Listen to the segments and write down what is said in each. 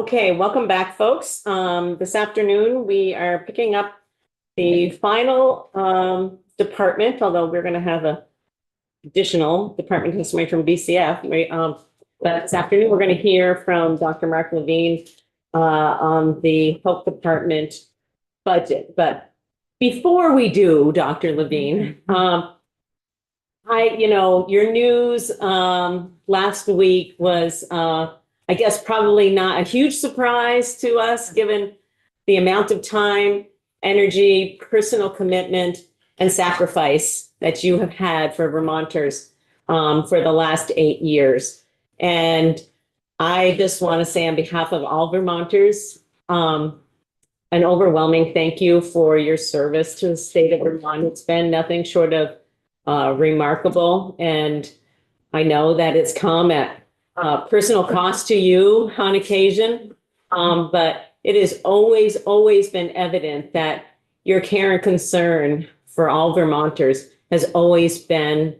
Okay, welcome back, folks. This afternoon, we are picking up the final department, although we're going to have a additional department testimony from BCF. But this afternoon, we're going to hear from Dr. Mark Levine on the health department budget. But before we do, Dr. Levine, your news last week was I guess probably not a huge surprise to us, given the amount of time, energy, personal commitment, and sacrifice that you have had for Vermonters for the last 8 years. And I just want to say on behalf of all Vermonters, an overwhelming thank you for your service to the state of Vermont. It's been nothing short of remarkable. And I know that it's come at personal cost to you on occasion, but it has always been evident that your care and concern for all Vermonters has always been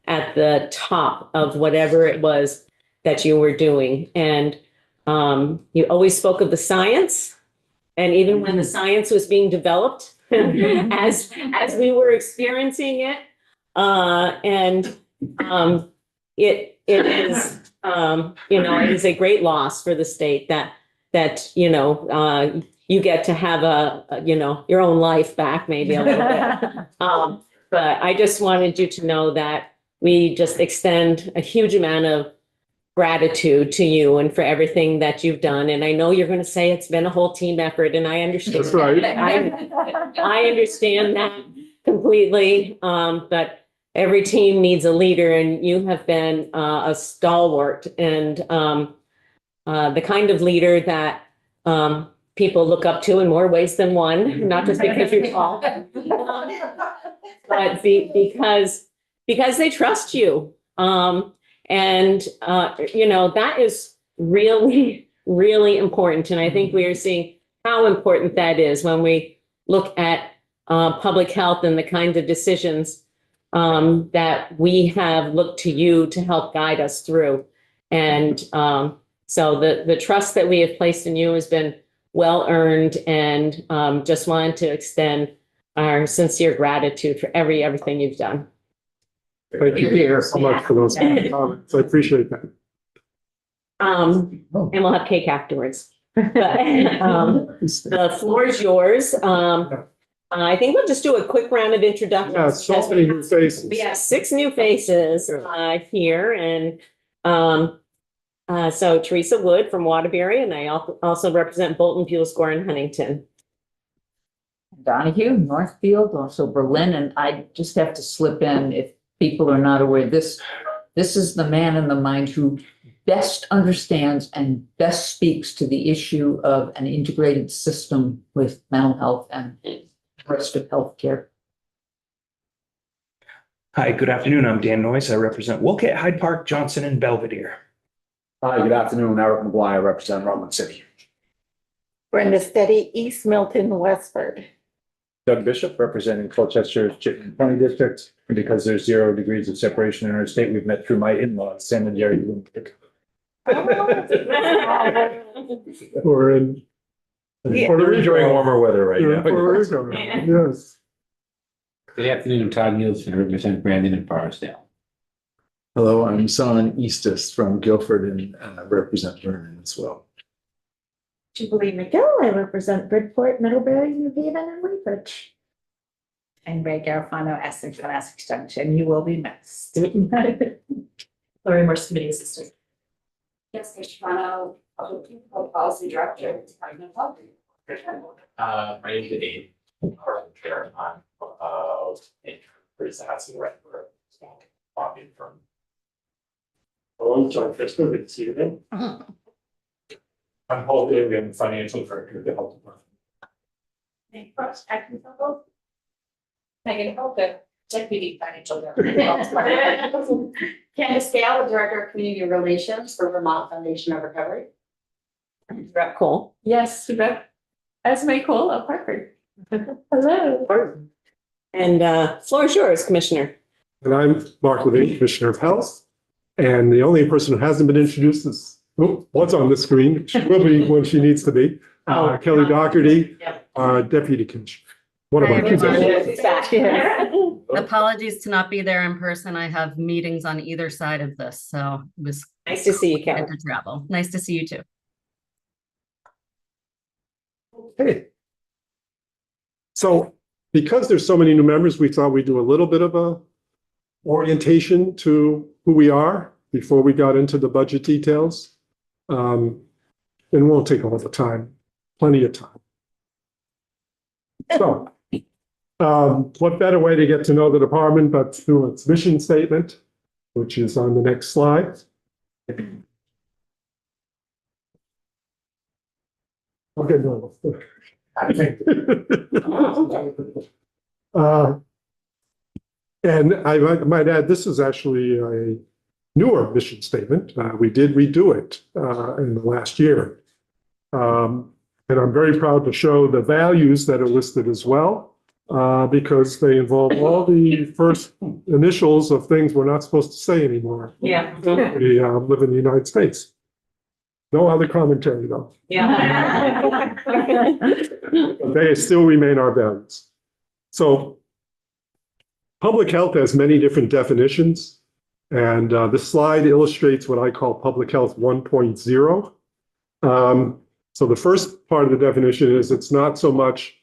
at the top of whatever it was that you were doing. And you always spoke of the science, and even when the science was being developed, as we were experiencing it, it is. It is a great loss for the state that you get to have your own life back, maybe a little bit. But I just wanted you to know that we just extend a huge amount of gratitude to you and for everything that you've done. And I know you're going to say it's been a whole team effort, and I understand. That's right. I understand that completely. But every team needs a leader, and you have been a stalwart and the kind of leader that people look up to in more ways than one, not just because you're tall, but because they trust you. That is really, really important. And I think we are seeing how important that is when we look at public health and the kinds of decisions that we have looked to you to help guide us through. And so the trust that we have placed in you has been well earned, and just wanted to extend our sincere gratitude for everything you've done. Thank you so much for those comments. I appreciate that. And we'll have cake afterwards. But the floor is yours. I think we'll just do a quick round of introductions. Yeah, so many new faces. We have 6 new faces here, and so Teresa Wood from Waterbury, and I also represent Bolton, Buell, and Huntington. Donahue, Northfield, also Berlin, and I just have to slip in, if people are not aware, this is the man in the mind who best understands and best speaks to the issue of an integrated system with mental health and rest of healthcare. Hi, good afternoon. I'm Dan Noyes. I represent Wolcott, Hyde Park, Johnson, and Belvedere. Hi, good afternoon. Eric McGuire, I represent Rutland City. Brenda Steady, East Milton, Westford. Doug Bishop, representing Colchester Chittenden County District. And because there's 0 degrees of separation in our state, we've met through my in-laws, Sam and Jerry Bloomberg. We're in. We're enjoying warmer weather right now. Puerto Rico. Yes. Good afternoon, I'm Todd Nielsen, I represent Brandon and Forestdale. Hello, I'm Son Eastis from Guilford and represent Vernon as well. Jubilee McGill, I represent Bridport, Middlebury, New Haven, and Weybridge. And Ray Garofano, Essex from Essex Junction. You will be missed. Lori Morse, Committee Assistant. Yes, Shimano, Policy Director, Department of Health. My name is Dave, part of the chair of Chris asking right for lobbying firm. Hello, John Fisker, good to see you again. I'm Paul Daly, I'm the financial director of the health department. Megan Holker, Deputy Financial Director. Candace Gale, Director of Community Relations for Vermont Foundation of Recovery. Rep Cole. Yes, Rep Esme Cole of Hartford. Hello. And floor is yours, Commissioner. And I'm Mark Levine, Commissioner of Health. And the only person who hasn't been introduced is what's on the screen. She will be when she needs to be. Kelly Doherty, Deputy Commissioner. One of our Apologies to not be there in person. I have meetings on either side of this, so it was Nice to see you, good Kelly. to travel. Nice to see you too. Hey. So because there's so many new members, we thought we'd do a little bit of a orientation to who we are before we got into the budget details. And it won't take all the time, plenty of time. So, what better way to get to know the department but through its mission statement, which is on the next slide. Okay, no. And I might add, this is actually a newer mission statement. We did redo it in the last year. And I'm very proud to show the values that are listed as well, because they involve all the first initials of things we're not supposed to say anymore. Yeah. We live in the United States. No other commentary though. Yeah. But they still remain our values. So public health has many different definitions. And this slide illustrates what I call public health 1.0. So the first part of the definition is it's not so much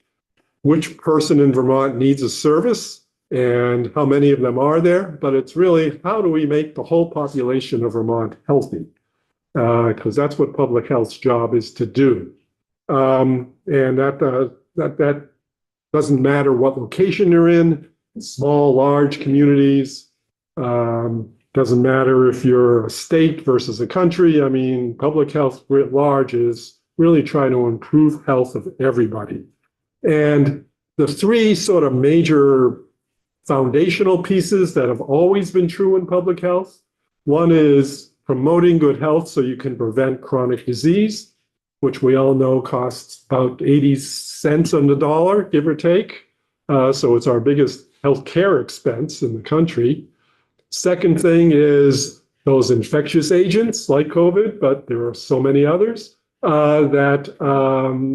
which person in Vermont needs a service and how many of them are there, but it's really how do we make the whole population of Vermont healthy? Because that's what public health's job is to do. And that doesn't matter what location you're in, small, large communities. Doesn't matter if you're a state versus a country. I mean, public health writ large is really trying to improve health of everybody. And the three sort of major foundational pieces that have always been true in public health. One is promoting good health so you can prevent chronic disease, which we all know costs about 80 cents on the dollar, give or take. So it's our biggest healthcare expense in the country. Second thing is those infectious agents like COVID, but there are so many others that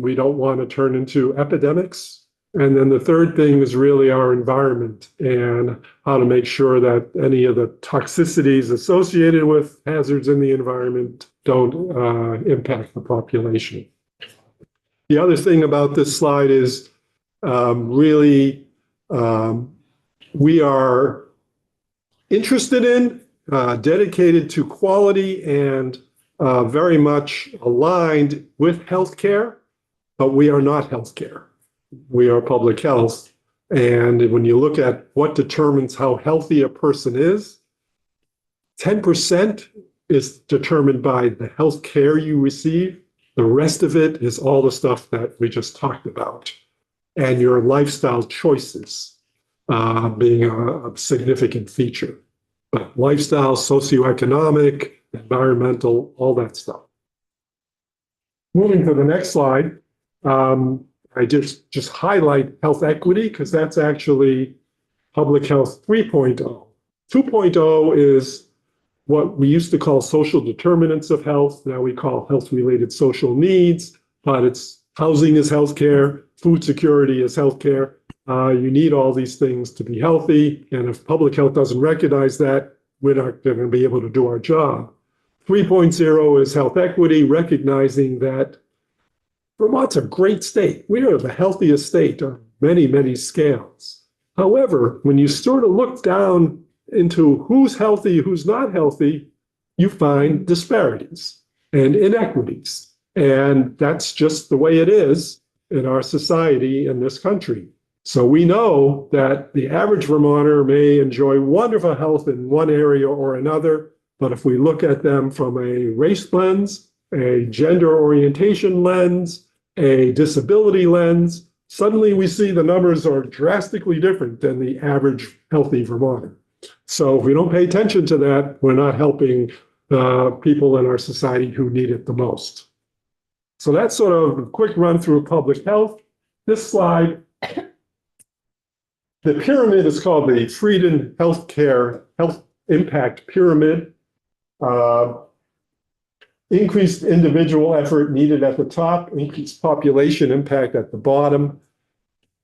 we don't want to turn into epidemics. And then the third thing is really our environment and how to make sure that any of the toxicities associated with hazards in the environment don't impact the population. The other thing about this slide is really we are interested in, dedicated to quality and very much aligned with healthcare, but we are not healthcare. We are public health. And when you look at what determines how healthy a person is, 10% is determined by the health care you receive. The rest of it is all the stuff that we just talked about. And your lifestyle choices being a significant feature. But lifestyle, socioeconomic, environmental, all that stuff. Moving to the next slide. I just highlight health equity because that's actually public health 3.0. 2.0 is what we used to call social determinants of health. Now we call health-related social needs, but it's housing is healthcare, food security is healthcare. You need all these things to be healthy. And if public health doesn't recognize that, we're not going to be able to do our job. 3.0 is health equity, recognizing that Vermont's a great state. We are the healthiest state on many, many scales. However, when you sort of look down into who's healthy, who's not healthy, you find disparities and inequities. And that's just the way it is in our society in this country. So we know that the average Vermonter may enjoy wonderful health in one area or another, but if we look at them from a race lens, a gender orientation lens, a disability lens, suddenly we see the numbers are drastically different than the average healthy Vermonter. So if we don't pay attention to that, we're not helping people in our society who need it the most. So that's sort of a quick run through public health. This slide, the pyramid is called the Frieden Healthcare Health Impact Pyramid. increased individual effort needed at the top, increased population impact at the bottom.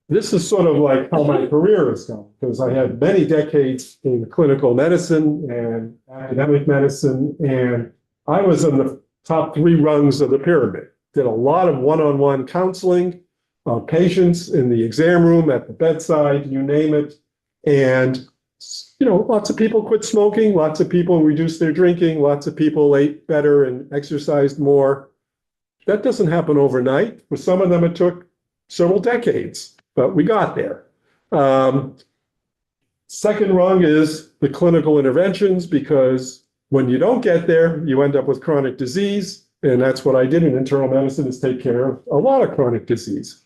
This is sort of like how my career has gone, because I had many decades in clinical medicine and academic medicine, and I was in the top 3 rungs of the pyramid. Did a lot of one-on-one counseling, patients in the exam room, at the bedside, you name it. And, lots of people quit smoking, lots of people reduced their drinking, lots of people ate better and exercised more. That doesn't happen overnight. For some of them, it took several decades, but we got there. Second rung is the clinical interventions, because when you don't get there, you end up with chronic disease. And that's what I did in internal medicine, is take care of a lot of chronic disease.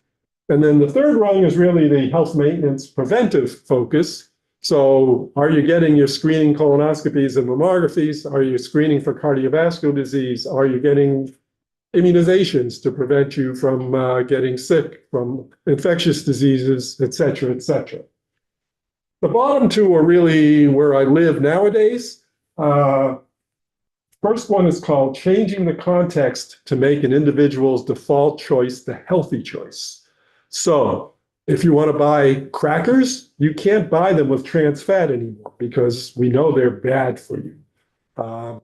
And then the third rung is really the health maintenance preventive focus. So are you getting your screening colonoscopies and mammographies? Are you screening for cardiovascular disease? Are you getting immunizations to prevent you from getting sick from infectious diseases, et cetera, et cetera? The bottom 2 are really where I live nowadays. First one is called changing the context to make an individual's default choice the healthy choice. So if you want to buy crackers, you can't buy them with trans fat anymore, because we know they're bad for you.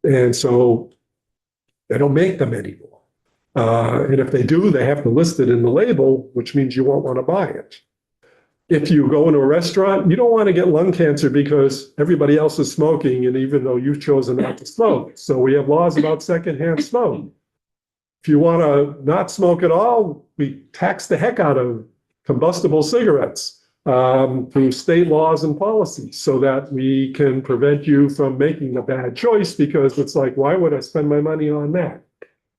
And so they don't make them anymore. And if they do, they have to list it in the label, which means you won't want to buy it. If you go into a restaurant, you don't want to get lung cancer because everybody else is smoking, and even though you've chosen not to smoke. So we have laws about secondhand smoke. If you want to not smoke at all, we tax the heck out of combustible cigarettes through state laws and policies, so that we can prevent you from making a bad choice, because it's like, why would I spend my money on that?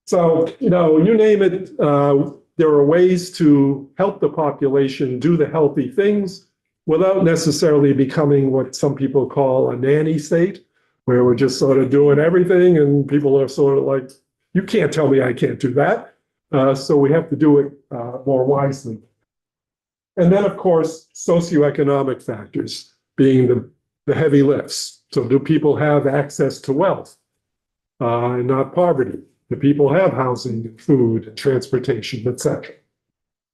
So, you name it, there are ways to help the population do the healthy things without necessarily becoming what some people call a nanny state, where we're just sort of doing everything and people are sort of like, you can't tell me I can't do that. So we have to do it more wisely. And then, of course, socioeconomic factors being the heavy lifts. So do people have access to wealth and not poverty? Do people have housing and food and transportation, et cetera?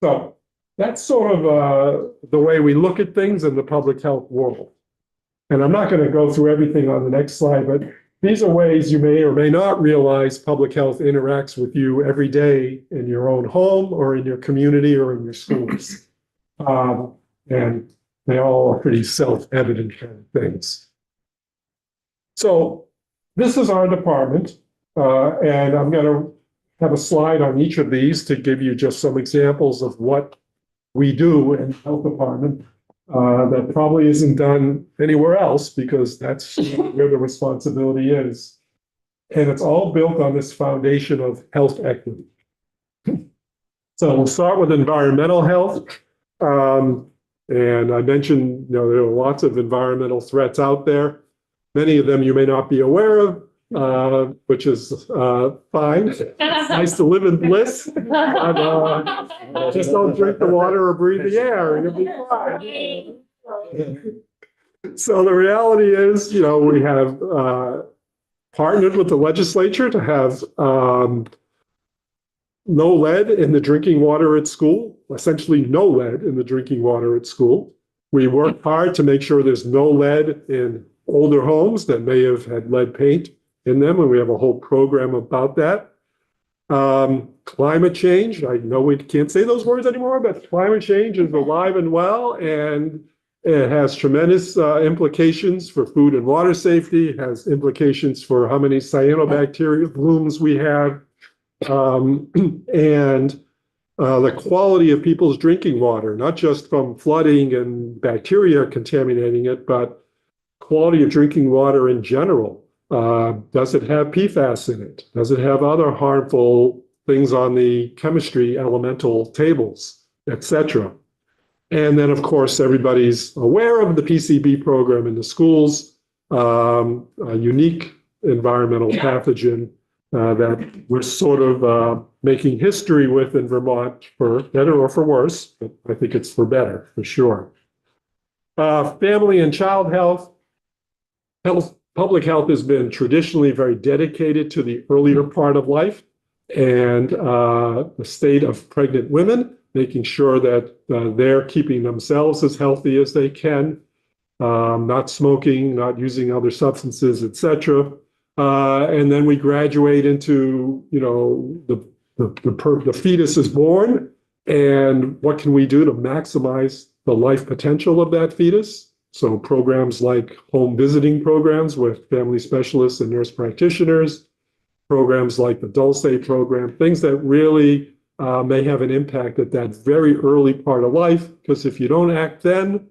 So that's sort of the way we look at things in the public health world. And I'm not going to go through everything on the next slide, but these are ways you may or may not realize public health interacts with you every day in your own home or in your community or in your schools. And they all are pretty self-evident kind of things. So this is our department, and I'm going to have a slide on each of these to give you just some examples of what we do in the health department that probably isn't done anywhere else, because that's where the responsibility is. And it's all built on this foundation of health equity. So we'll start with environmental health. And I mentioned, there are lots of environmental threats out there. Many of them you may not be aware of, which is fine. It's nice to live in bliss. But, just don't drink the water or breathe the air, and you'll be fine. So the reality is, we have partnered with the legislature to have no lead in the drinking water at school, essentially no lead in the drinking water at school. We work hard to make sure there's no lead in older homes that may have had lead paint in them, and we have a whole program about that. Climate change, I know we can't say those words anymore, but climate change is alive and well, and it has tremendous implications for food and water safety. It has implications for how many cyanobacteria blooms we have. And the quality of people's drinking water, not just from flooding and bacteria contaminating it, but quality of drinking water in general. Does it have PFAS in it? Does it have other harmful things on the chemistry elemental tables, et cetera? And then, of course, everybody's aware of the PCB program in the schools, a unique environmental pathogen that we're sort of making history with in Vermont, for better or for worse, but I think it's for better, for sure. Family and child health public health has been traditionally very dedicated to the earlier part of life and the state of pregnant women, making sure that they're keeping themselves as healthy as they can, not smoking, not using other substances, etc. And then we graduate into, the fetus is born, and what can we do to maximize the life potential of that fetus? So programs like home visiting programs with family specialists and nurse practitioners, programs like the Dulce program, things that really may have an impact at that very early part of life, because if you don't act then,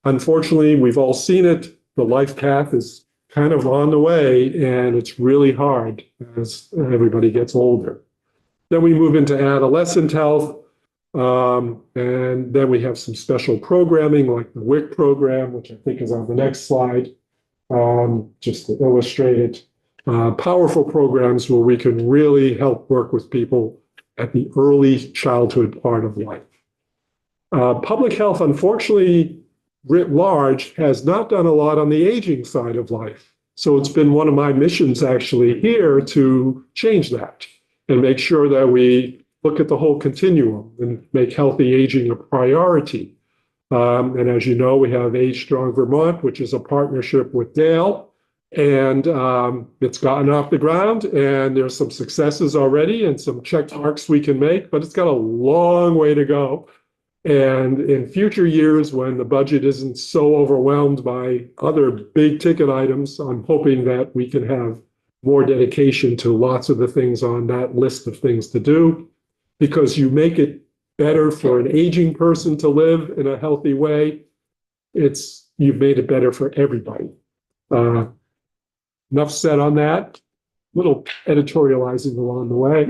unfortunately, we've all seen it, the life path is kind of on the way, and it's really hard as everybody gets older. Then we move into adolescent health, and then we have some special programming like the WIC program, which I think is on the next slide, just to illustrate it. Powerful programs where we can really help work with people at the early childhood part of life. Public health, unfortunately, writ large, has not done a lot on the aging side of life. So it's been one of my missions actually here to change that and make sure that we look at the whole continuum and make healthy aging a priority. And as you know, we have Age Strong Vermont, which is a partnership with Dale, and it's gotten off the ground, and there's some successes already and some check marks we can make, but it's got a long way to go. And in future years, when the budget isn't so overwhelmed by other big ticket items, I'm hoping that we can have more dedication to lots of the things on that list of things to do, because you make it better for an aging person to live in a healthy way. You've made it better for everybody. Enough said on that. Little editorializing along the way.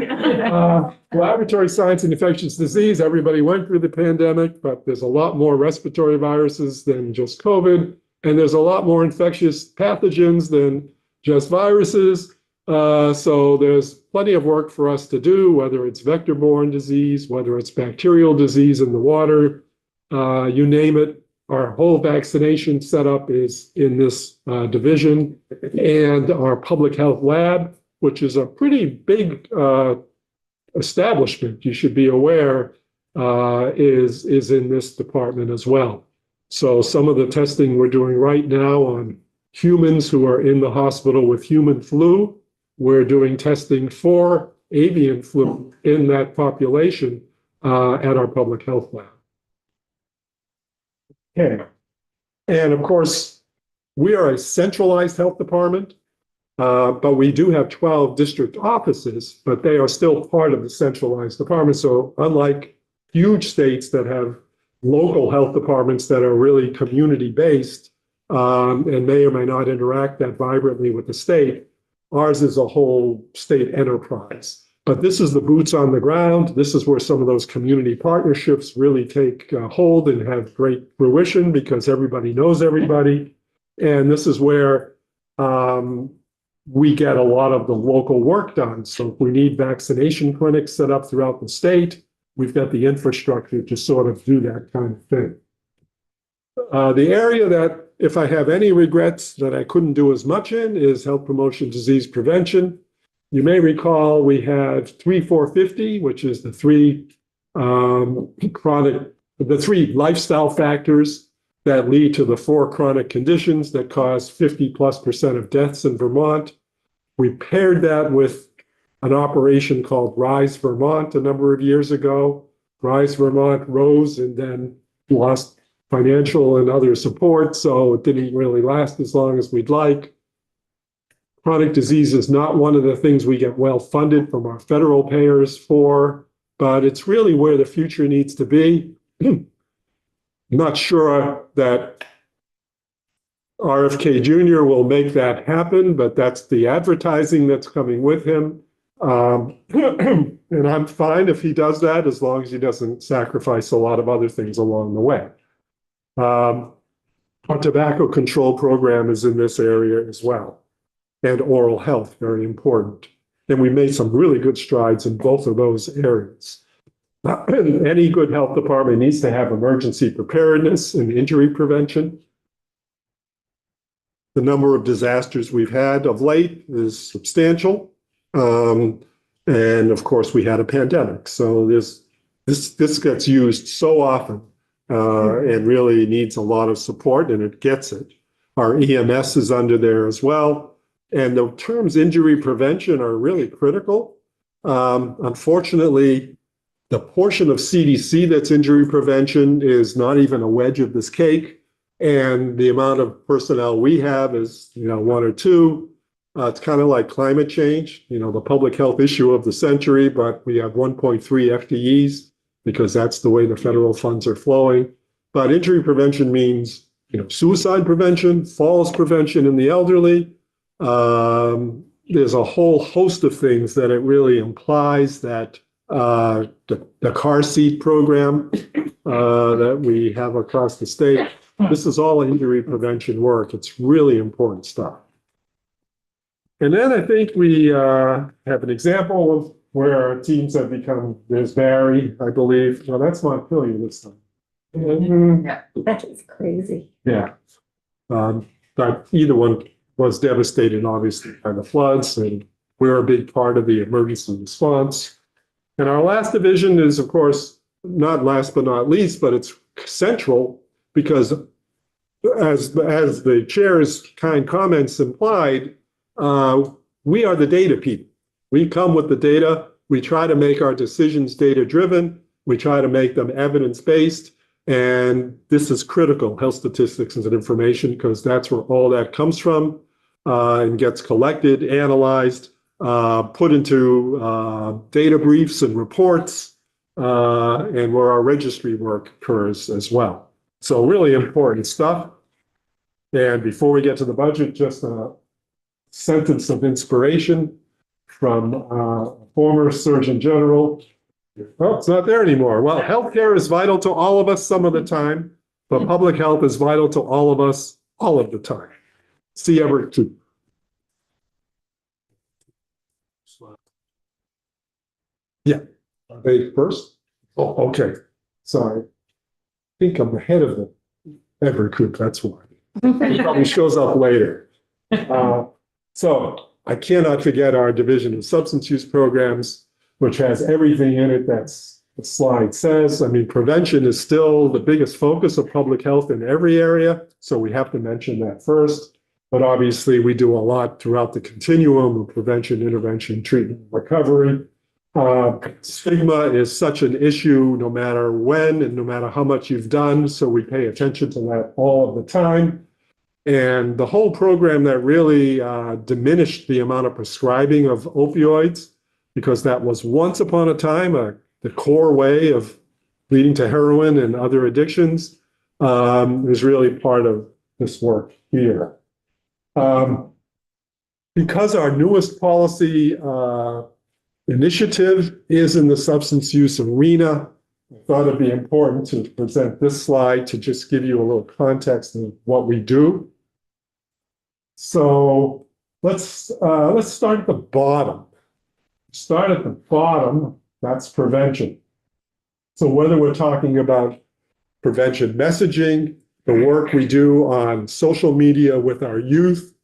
Laboratory science and infectious disease. Everybody went through the pandemic, but there's a lot more respiratory viruses than just COVID. And there's a lot more infectious pathogens than just viruses. So there's plenty of work for us to do, whether it's vector-borne disease, whether it's bacterial disease in the water, you name it. Our whole vaccination setup is in this division, and our public health lab, which is a pretty big establishment, you should be aware, is in this department as well. So some of the testing we're doing right now on humans who are in the hospital with human flu, we're doing testing for avian flu in that population at our public health lab. Okay. And of course, we are a centralized health department, but we do have 12 district offices, but they are still part of the centralized department. So unlike huge states that have local health departments that are really community-based and may or may not interact that vibrantly with the state, ours is a whole state enterprise. But this is the boots on the ground. This is where some of those community partnerships really take hold and have great fruition because everybody knows everybody. And this is where we get a lot of the local work done. So if we need vaccination clinics set up throughout the state, we've got the infrastructure to sort of do that kind of thing. The area that, if I have any regrets that I couldn't do as much in, is health promotion, disease prevention. You may recall we had 3-4-50, which is the three lifestyle factors that lead to the 4 chronic conditions that cause 50+% of deaths in Vermont. We paired that with an operation called Rise Vermont a number of years ago. Rise Vermont rose and then lost financial and other support, so it didn't really last as long as we'd like. Chronic disease is not one of the things we get well funded from our federal payers for, but it's really where the future needs to be. Not sure that RFK Jr. will make that happen, but that's the advertising that's coming with him. And I'm fine if he does that, as long as he doesn't sacrifice a lot of other things along the way. Our tobacco control program is in this area as well. And oral health, very important. And we made some really good strides in both of those areas. Any good health department needs to have emergency preparedness and injury prevention. the number of disasters we've had of late is substantial. And of course, we had a pandemic. So this gets used so often and really needs a lot of support, and it gets it. Our EMS is under there as well. And the terms injury prevention are really critical. Unfortunately, the portion of CDC that's injury prevention is not even a wedge of this cake. And the amount of personnel we have is, one or two. It's kind of like climate change, the public health issue of the century, but we have 1.3 FTEs because that's the way the federal funds are flowing. But injury prevention means, suicide prevention, falls prevention in the elderly. There's a whole host of things that it really implies that the car seat program that we have across the state, this is all injury prevention work. It's really important stuff. And then I think we have an example of where our teams have become, there's Barry, I believe. Well, that's Montpelier this time. That is crazy. Yeah. But either one was devastated, obviously, by the floods, and we're a big part of the emergency response. And our last division is, of course, not last but not least, but it's central because as the chair's kind comments implied, we are the data people. We come with the data. We try to make our decisions data-driven. We try to make them evidence-based. And this is critical, health statistics and information, because that's where all that comes from and gets collected, analyzed, put into data briefs and reports, and where our registry work occurs as well. So really important stuff. And before we get to the budget, just a sentence of inspiration from former Surgeon General. Oh, it's not there anymore. Well, healthcare is vital to all of us some of the time, but public health is vital to all of us all of the time. See Everett Koop. Yeah. Are they first? Oh, okay. Sorry. I think I'm ahead of the Everett Koop. That's why. He probably shows up later. So I cannot forget our Division of Substance Use Programs, which has everything in it that's the slide says. I mean, prevention is still the biggest focus of public health in every area, so we have to mention that first. But obviously, we do a lot throughout the continuum of prevention, intervention, treatment, recovery. Stigma is such an issue no matter when and no matter how much you've done, so we pay attention to that all of the time. And the whole program that really diminished the amount of prescribing of opioids, because that was once upon a time the core way of leading to heroin and other addictions, is really part of this work here. Because our newest policy initiative is in the substance use arena, I thought it'd be important to present this slide to just give you a little context of what we do. So let's start at the bottom. Start at the bottom, that's prevention. So whether we're talking about prevention messaging, the work we do on social media with our youth,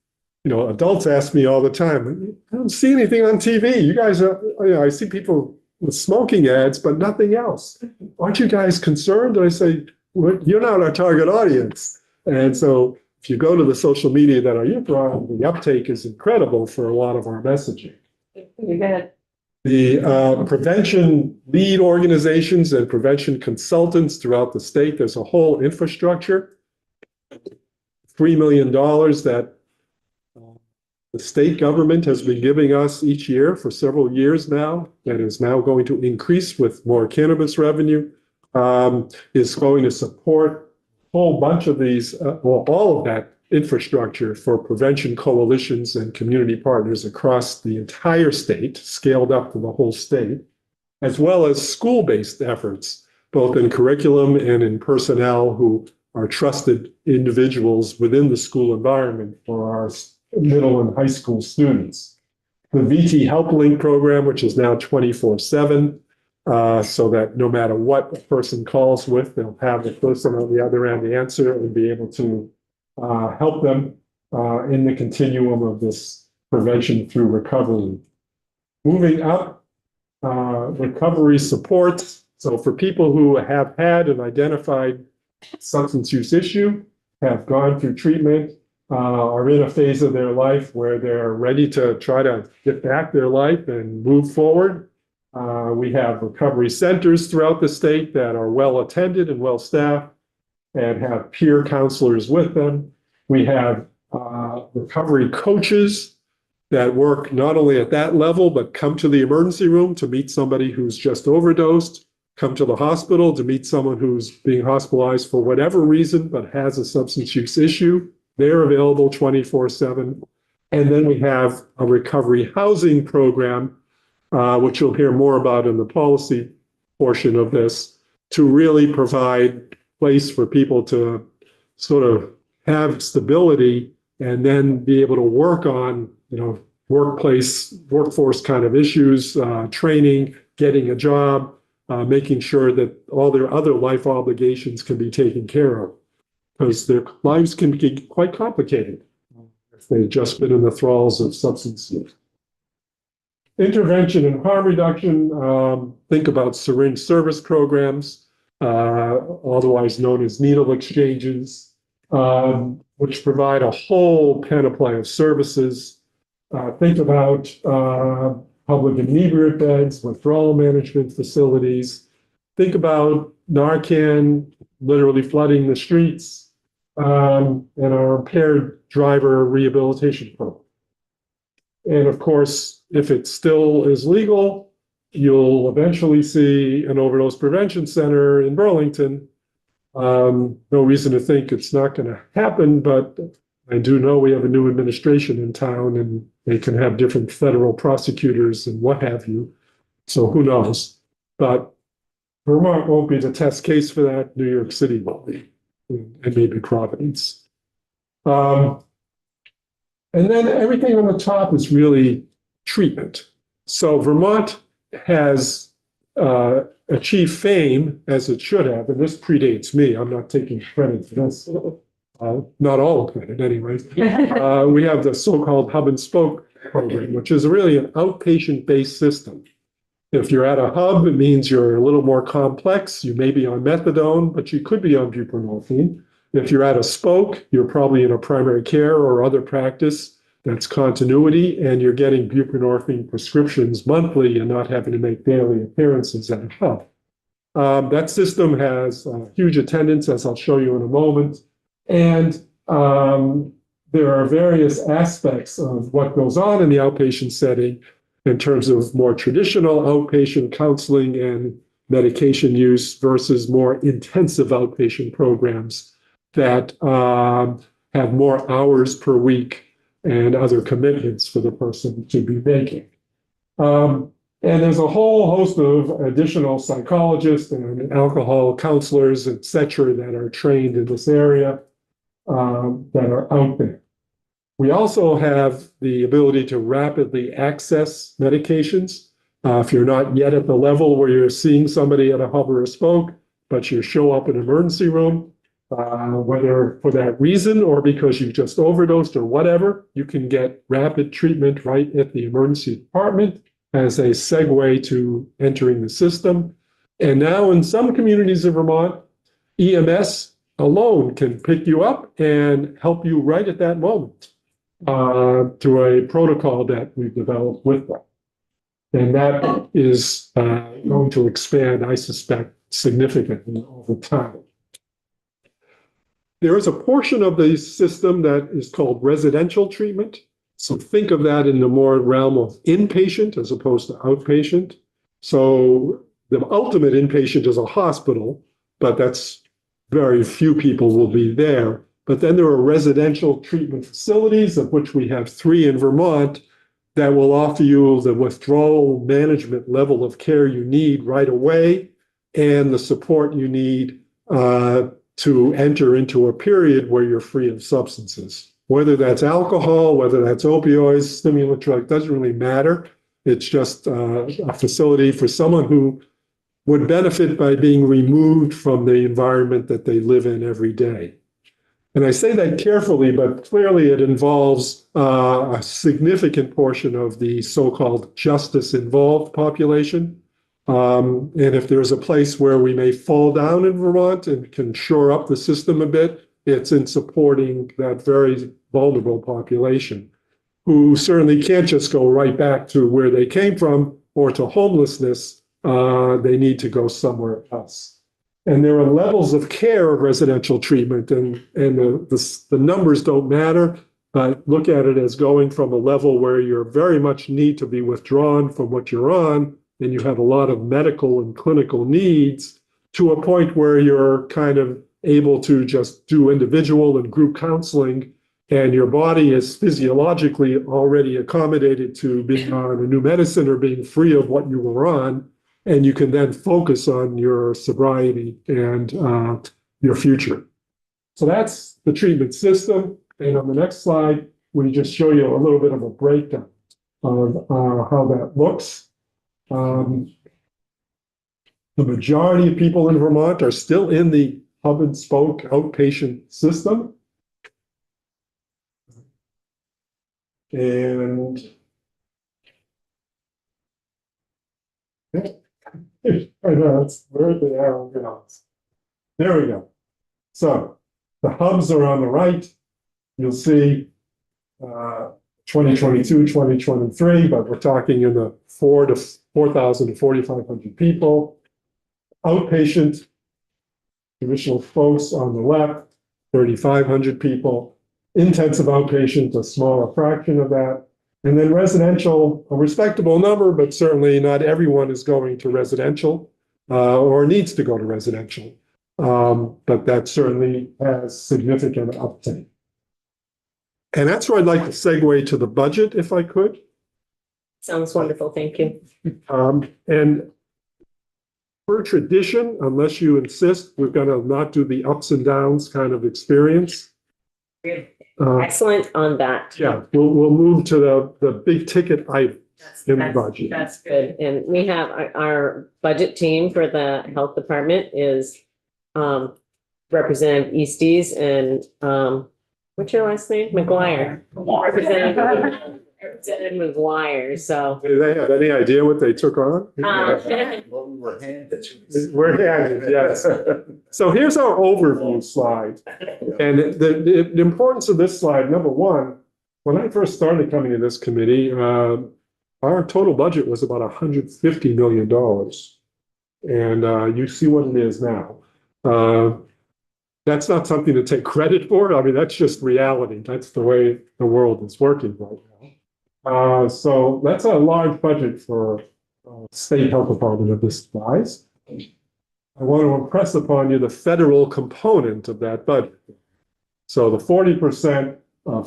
adults ask me all the time, I don't see anything on TV. You guys are, I see people with smoking ads, but nothing else. Aren't you guys concerned? And I say, well, you're not our target audience. And so if you go to the social media that our youth are on, the uptake is incredible for a lot of our messaging. You got it. The prevention lead organizations and prevention consultants throughout the state, there's a whole infrastructure, $3 million that the state government has been giving us each year for several years now, that is now going to increase with more cannabis revenue, is going to support a whole bunch of these, all of that infrastructure for prevention coalitions and community partners across the entire state, scaled up to the whole state, as well as school-based efforts, both in curriculum and in personnel who are trusted individuals within the school environment for our middle and high school students. The VT Help Link program, which is now 24/7, so that no matter what a person calls with, they'll have the person on the other end answer and be able to help them in the continuum of this prevention through recovery. Moving up, recovery supports. So for people who have had an identified substance use issue, have gone through treatment, are in a phase of their life where they're ready to try to get back their life and move forward. We have recovery centers throughout the state that are well attended and well staffed and have peer counselors with them. We have recovery coaches that work not only at that level, but come to the emergency room to meet somebody who's just overdosed, come to the hospital to meet someone who's being hospitalized for whatever reason, but has a substance use issue. They're available 24/7. And then we have a recovery housing program, which you'll hear more about in the policy portion of this, to really provide place for people to sort of have stability and then be able to work on, workforce kind of issues, training, getting a job, making sure that all their other life obligations can be taken care of, because their lives can be quite complicated if they've just been in the thralls of substance use. Intervention and harm reduction, think about syringe service programs, otherwise known as needle exchanges, which provide a whole panoply of services. Think about public inebriate beds, withdrawal management facilities. Think about Narcan literally flooding the streets, and our impaired driver rehabilitation program. And of course, if it still is legal, you'll eventually see an overdose prevention center in Burlington. No reason to think it's not going to happen, but I do know we have a new administration in town and they can have different federal prosecutors and what have you. So who knows? But Vermont won't be the test case for that. New York City will be, and maybe Providence. And then everything on the top is really treatment. So Vermont has achieved fame, as it should have, and this predates me. I'm not taking credit for this. Not all credit, anyway. We have the so-called hub and spoke program, which is really an outpatient-based system. If you're at a hub, it means you're a little more complex. You may be on methadone, but you could be on buprenorphine. If you're at a spoke, you're probably in a primary care or other practice that's continuity, and you're getting buprenorphine prescriptions monthly and not having to make daily appearances at a hub. That system has huge attendance, as I'll show you in a moment. And there are various aspects of what goes on in the outpatient setting in terms of more traditional outpatient counseling and medication use versus more intensive outpatient programs that have more hours per week and other commitments for the person to be making. And there's a whole host of additional psychologists and alcohol counselors, et cetera, that are trained in this area that are out there. We also have the ability to rapidly access medications. If you're not yet at the level where you're seeing somebody at a hub or a spoke, but you show up in an emergency room, whether for that reason or because you've just overdosed or whatever, you can get rapid treatment right at the emergency department as a segue to entering the system. And now in some communities of Vermont, EMS alone can pick you up and help you right at that moment through a protocol that we've developed with them. And that is going to expand, I suspect, significantly over time. There is a portion of the system that is called residential treatment. So think of that in the more realm of inpatient as opposed to outpatient. So the ultimate inpatient is a hospital, but that's very few people will be there. But then there are residential treatment facilities, of which we have 3 in Vermont, that will offer you the withdrawal management level of care you need right away and the support you need to enter into a period where you're free of substances. Whether that's alcohol, whether that's opioids, stimulant drug, doesn't really matter. It's just a facility for someone who would benefit by being removed from the environment that they live in every day. And I say that carefully, but clearly it involves a significant portion of the so-called justice-involved population. And if there's a place where we may fall down in Vermont and can shore up the system a bit, it's in supporting that very vulnerable population, who certainly can't just go right back to where they came from or to homelessness. They need to go somewhere else. And there are levels of care of residential treatment, and the numbers don't matter, but look at it as going from a level where you very much need to be withdrawn from what you're on, and you have a lot of medical and clinical needs, to a point where you're kind of able to just do individual and group counseling, and your body is physiologically already accommodated to being on a new medicine or being free of what you were on. And you can then focus on your sobriety and your future. So that's the treatment system. And on the next slide, we just show you a little bit of a breakdown of how that looks. The majority of people in Vermont are still in the hub and spoke outpatient system. And I know, it's where the arrow goes. There we go. So the hubs are on the right. You'll see 2022, 2023, but we're talking in the 4,000 to 4,500 people. Outpatient, traditional folks on the left, 3,500 people. Intensive outpatient, a smaller fraction of that. And then residential, a respectable number, but certainly not everyone is going to residential or needs to go to residential. But that certainly has significant uptake. And that's where I'd like to segue to the budget, if I could. Sounds wonderful. Thank you. And per tradition, unless you insist, we're going to not do the ups and downs kind of experience. Excellent on that. Yeah, we'll move to the big ticket item in the budget. That's good. And we have our budget team for the health department is Representative Easties and what's your last name? McGuire. Representative McGuire. So Do they have any idea what they took on? Well, we were handed. We're handed, yes. So here's our overview slide. And the importance of this slide, number one, when I first started coming to this committee, our total budget was about $150 million. And you see what it is now. That's not something to take credit for. I mean, that's just reality. That's the way the world is working right now. So that's a large budget for state health department of this size. I want to impress upon you the federal component of that budget. So the 40%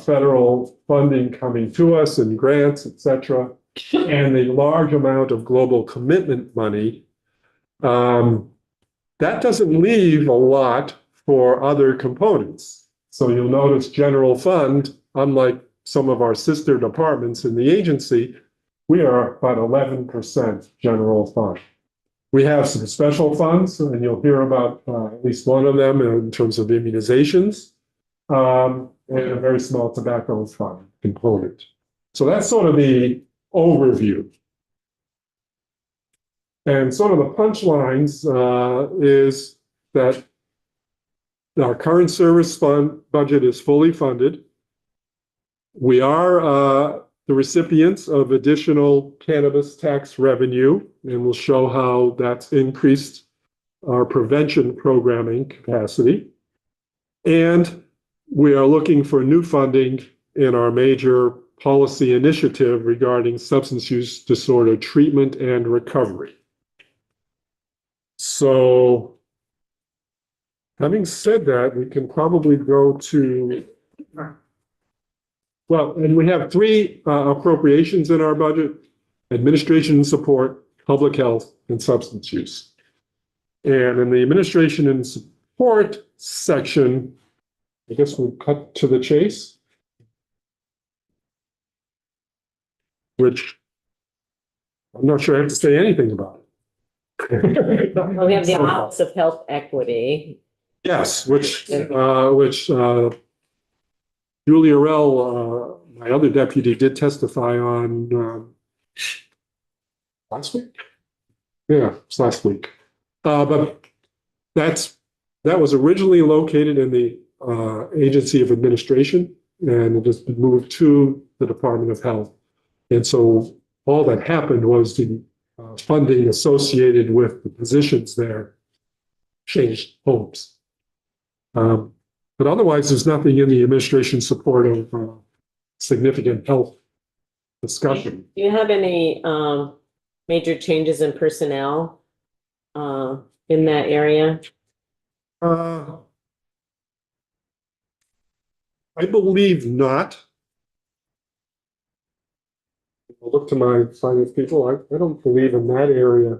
federal funding coming to us in grants, et cetera, and the large amount of global commitment money, that doesn't leave a lot for other components. So you'll notice general fund, unlike some of our sister departments in the agency, we are about 11% general fund. We have some special funds, and you'll hear about at least one of them in terms of immunizations, and a very small tobacco fund component. So that's sort of the overview. And sort of the punchlines is that our current service fund budget is fully funded. We are the recipients of additional cannabis tax revenue, and we'll show how that's increased our prevention programming capacity. And we are looking for new funding in our major policy initiative regarding substance use disorder treatment and recovery. So, having said that, we can probably go to, well, and we have three appropriations in our budget: administration and support, public health, and substance use. And in the administration and support section, I guess we'll cut to the chase, which I'm not sure I have to say anything about it. we have the Office of Health Equity. Yes, which Julie Arell, my other deputy, did testify on last week? Yeah, it's last week. But that was originally located in the Agency of Administration, and it has been moved to the Department of Health. And so all that happened was the funding associated with the positions there changed homes. But otherwise, there's nothing in the administration support of significant health discussion. Do you have any major changes in personnel in that area? I believe not. I'll look to my finance people. I don't believe in that area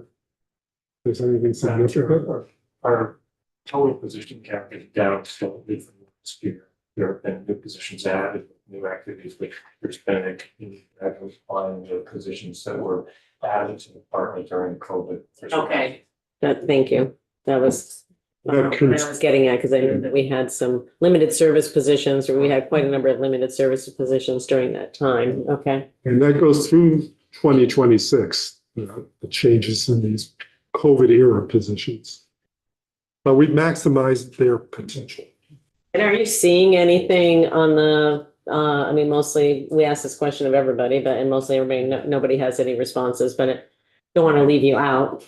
there's anything significant. Our total position cap is down slightly from last year. There have been new positions added, new activities, but there's been a continued gradual decline in the positions that were added to the department during COVID. Okay. Thank you. That was what I That was getting at, because I knew that we had some limited service positions, or we had quite a number of limited service positions during that time. Okay. And that goes through 2026, the changes in these COVID era positions. But we've maximized their potential. And are you seeing anything on the, I mean, mostly we ask this question of everybody, but and mostly everybody, nobody has any responses, but I don't want to leave you out.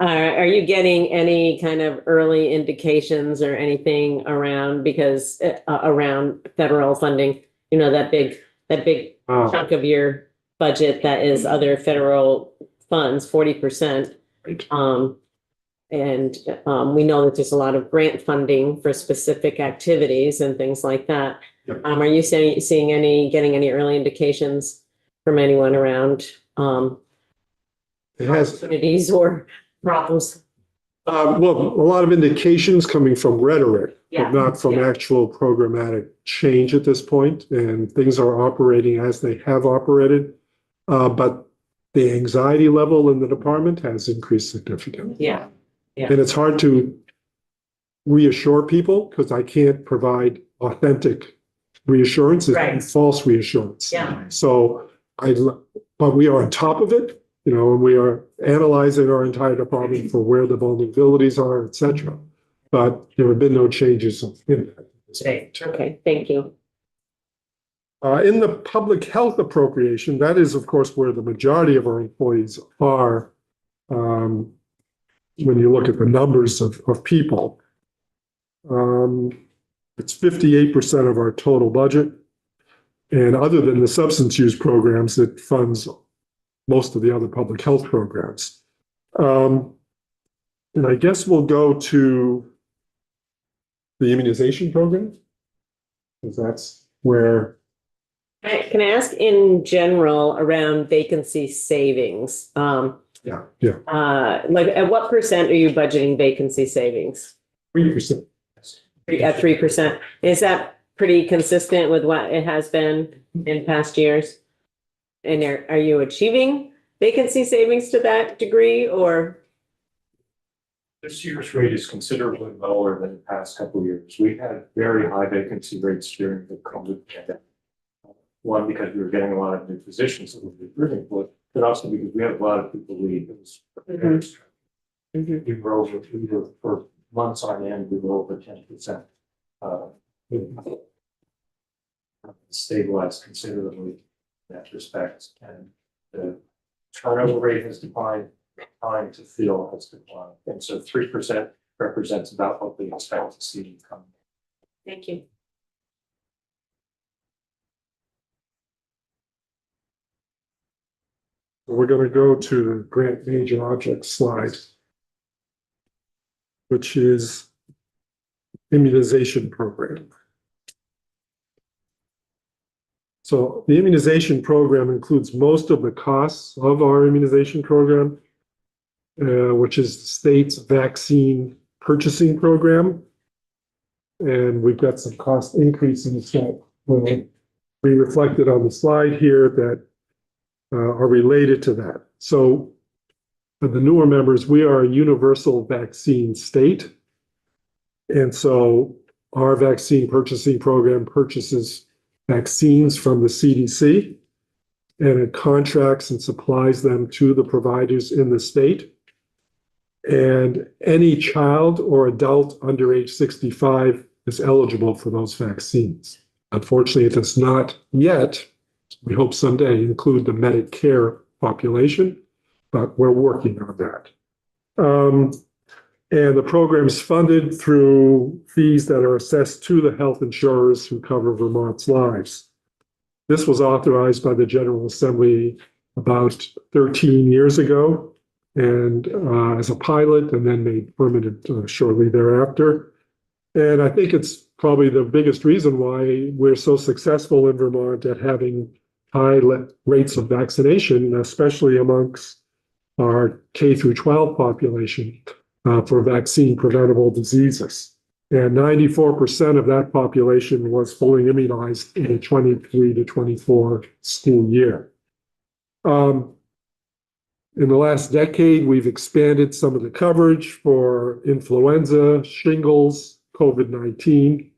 Are you getting any kind of early indications or anything around, because around federal funding, you know, that big chunk of your budget that is other federal funds, 40%. And we know that there's a lot of grant funding for specific activities and things like that. Yep. Are you getting any early indications from anyone around It has, opportunities or problems? well, a lot of indications coming from rhetoric, Yeah. but not from actual programmatic change at this point. And things are operating as they have operated. But the anxiety level in the department has increased significantly. Yeah. And it's hard to reassure people because I can't provide authentic reassurance. Right. It's false reassurance. Yeah. So but we are on top of it, you know, and we are analyzing our entire department for where the vulnerabilities are, et cetera. But there have been no changes in that. Okay, thank you. In the public health appropriation, that is, of course, where the majority of our employees are. When you look at the numbers of people, it's 58% of our total budget. And other than the substance use programs, it funds most of the other public health programs. And I guess we'll go to the immunization program, because that's where. Can I ask in general around vacancy savings? Yeah. Like at what percent are you budgeting vacancy savings? 3%. At 3%. Is that pretty consistent with what it has been in past years? And are you achieving vacancy savings to that degree, or? This year's rate is considerably lower than the past couple of years. We had very high vacancy rates during the COVID pandemic. One, because we were getting a lot of new positions that we were recruiting for, but also because we had a lot of people leave. It was we were for months on end, we were over 10%. Stabilized considerably in that respect, and the turnover rate has declined, time to fill has declined, and so 3% represents about what we expect to see come. Thank you. We're going to go to the grant major objects slide, which is immunization program. So the immunization program includes most of the costs of our immunization program, which is the state's vaccine purchasing program. And we've got some cost increases that will be reflected on the slide here that are related to that. So for the newer members, we are a universal vaccine state. And so our vaccine purchasing program purchases vaccines from the CDC, and it contracts and supplies them to the providers in the state. And any child or adult under age 65 is eligible for those vaccines. Unfortunately, it does not yet, we hope someday, include the Medicare population, but we're working on that. And the program is funded through fees that are assessed to the health insurers who cover Vermont's lives. This was authorized by the General Assembly about 13 years ago, and as a pilot, and then made permanent shortly thereafter. And I think it's probably the biggest reason why we're so successful in Vermont at having high rates of vaccination, especially amongst our K through 12 population for vaccine preventable diseases. And 94% of that population was fully immunized in the 23 to 24 school year. In the last decade, we've expanded some of the coverage for influenza, shingles, COVID-19.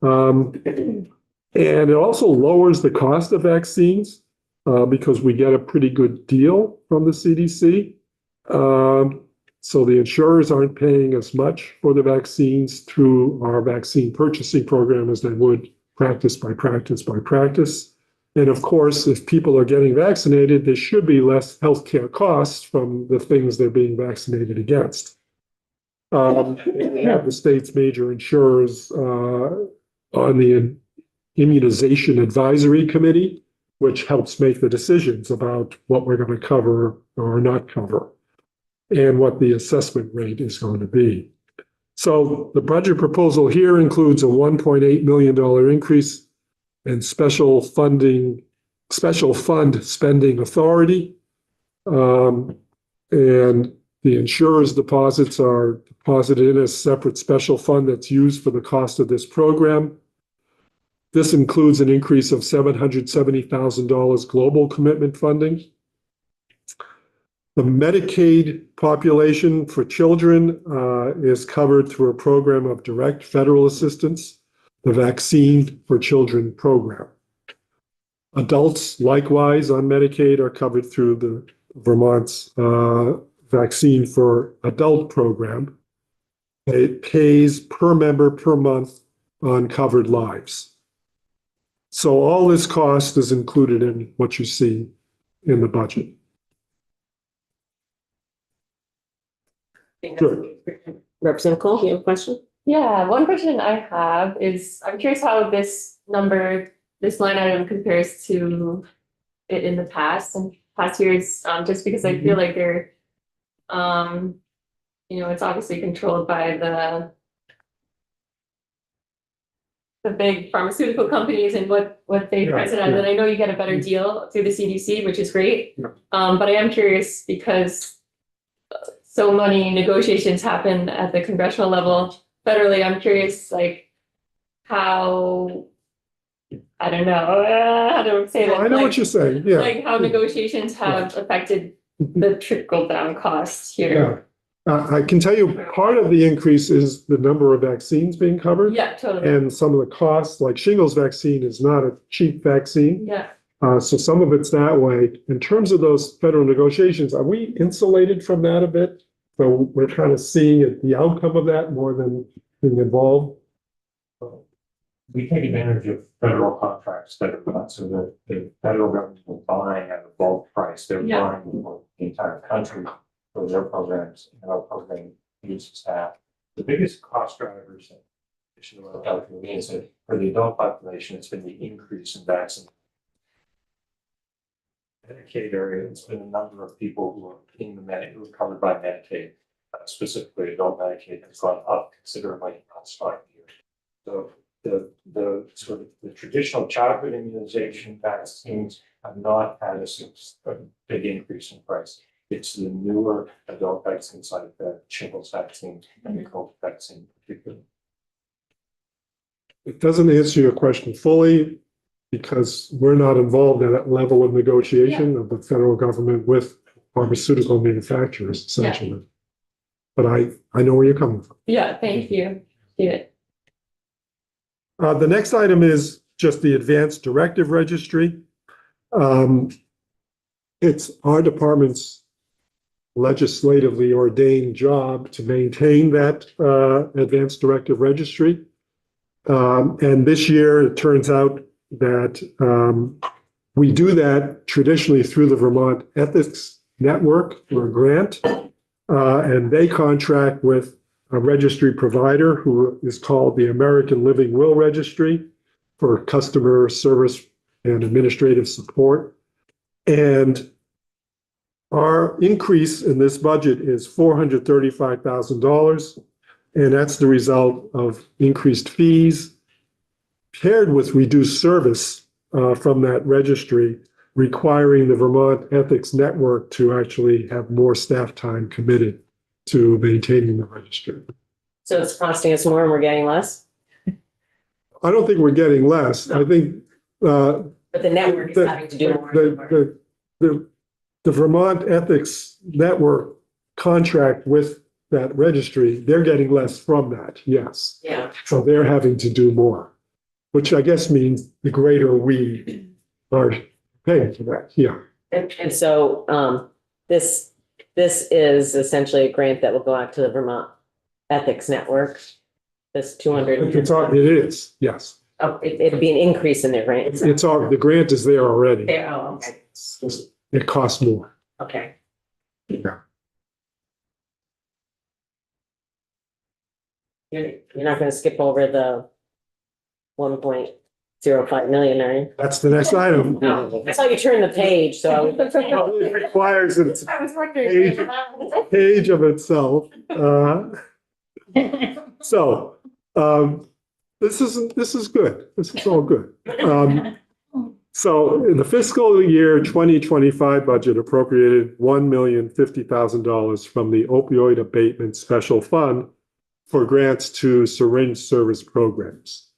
And it also lowers the cost of vaccines because we get a pretty good deal from the CDC. So the insurers aren't paying as much for the vaccines through our vaccine purchasing program as they would practice by practice by practice. And of course, if people are getting vaccinated, there should be less healthcare costs from the things they're being vaccinated against. We have the state's major insurers on the Immunization Advisory Committee, which helps make the decisions about what we're going to cover or not cover, and what the assessment rate is going to be. So the budget proposal here includes a $1.8 million increase in special fund spending authority. And the insurer's deposits are deposited in a separate special fund that's used for the cost of this program. This includes an increase of $770,000 global commitment funding. The Medicaid population for children is covered through a program of direct federal assistance, the Vaccine for Children program. Adults, likewise, on Medicaid are covered through the Vermont's Vaccine for Adult program. It pays per member per month on covered lives. So all this cost is included in what you see in the budget. Sure. Representative Cole, you have a question? Yeah, one question I have is, I'm curious how this line item compares to it in the past and past years, just because I feel like they're, it's obviously controlled by the big pharmaceutical companies and what they price it at. And I know you get a better deal through the CDC, which is great. But I am curious because so many negotiations happen at the congressional level. Federally, I'm curious, like, how, I don't know, how to say that. I know what you're saying, yeah. Like how negotiations have affected the trickle down costs here. I can tell you part of the increase is the number of vaccines being covered. Yeah, totally. And some of the costs, like shingles vaccine is not a cheap vaccine. Yeah. So some of it's that way. In terms of those federal negotiations, are we insulated from that a bit? So we're kind of seeing the outcome of that more than being involved. We take advantage of federal contracts that are not, so that the federal government is buying at a bulk price. They're buying for the entire country for their programs, and our program uses that. The biggest cost drivers, in addition to what Dr. Levine said, for the adult population, it's been the increase in vaccine. Medicaid area, it's been a number of people who are who are covered by Medicaid, specifically adult Medicaid, has gone up considerably in the last 5 years. So the sort of the traditional childhood immunization vaccines have not had a big increase in price. It's the newer adult vaccines like the shingles vaccine and the COVID vaccine particularly. It doesn't answer your question fully because we're not involved at that level of negotiation of the federal government with pharmaceutical manufacturers, essentially. But I know where you're coming from. Yeah, thank you. The next item is just the Advanced Directive Registry. It's our department's legislatively ordained job to maintain that Advanced Directive Registry. And this year, it turns out that we do that traditionally through the Vermont Ethics Network through a grant. And they contract with a registry provider who is called the American Living Will Registry for customer service and administrative support. And our increase in this budget is $435,000. And that's the result of increased fees paired with reduced service from that registry, requiring the Vermont Ethics Network to actually have more staff time committed to maintaining the registry. So it's costing us more and we're getting less, I don't think we're getting less. I think but the network is having to do more. the Vermont Ethics Network contract with that registry, they're getting less from that, yes. Yeah. So they're having to do more, which I guess means the greater we are paying for that, yeah. And so this is essentially a grant that will go out to the Vermont Ethics Network. This 200. It is, yes. Oh, it'd be an increase in their grant. It's all, the grant is there already. There, oh, okay. It costs more. Okay. Yeah. You're not gonna skip over the 1.05 million, are you? That's the next item. No, I saw you turn the page, so I was. It requires its I was wondering. page of itself. So, this is good. This is all good. So in the fiscal year 2025 budget appropriated $1,050,000 from the opioid abatement special fund for grants to syringe service programs.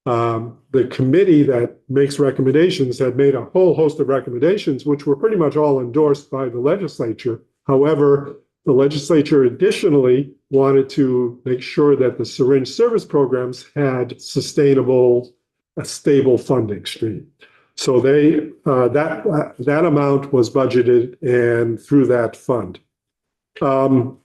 The committee that makes recommendations had made a whole host of recommendations, which were pretty much all endorsed by the legislature. However, the legislature additionally wanted to make sure that the syringe service programs had a stable funding stream. So that amount was budgeted and through that fund. The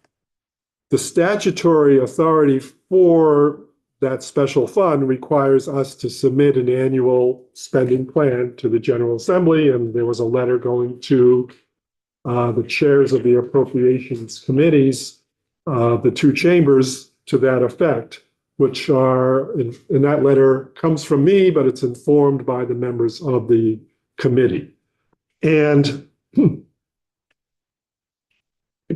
statutory authority for that special fund requires us to submit an annual spending plan to the General Assembly, and there was a letter going to the chairs of the appropriations committees, the two chambers, to that effect, which are, in that letter comes from me, but it's informed by the members of the committee. And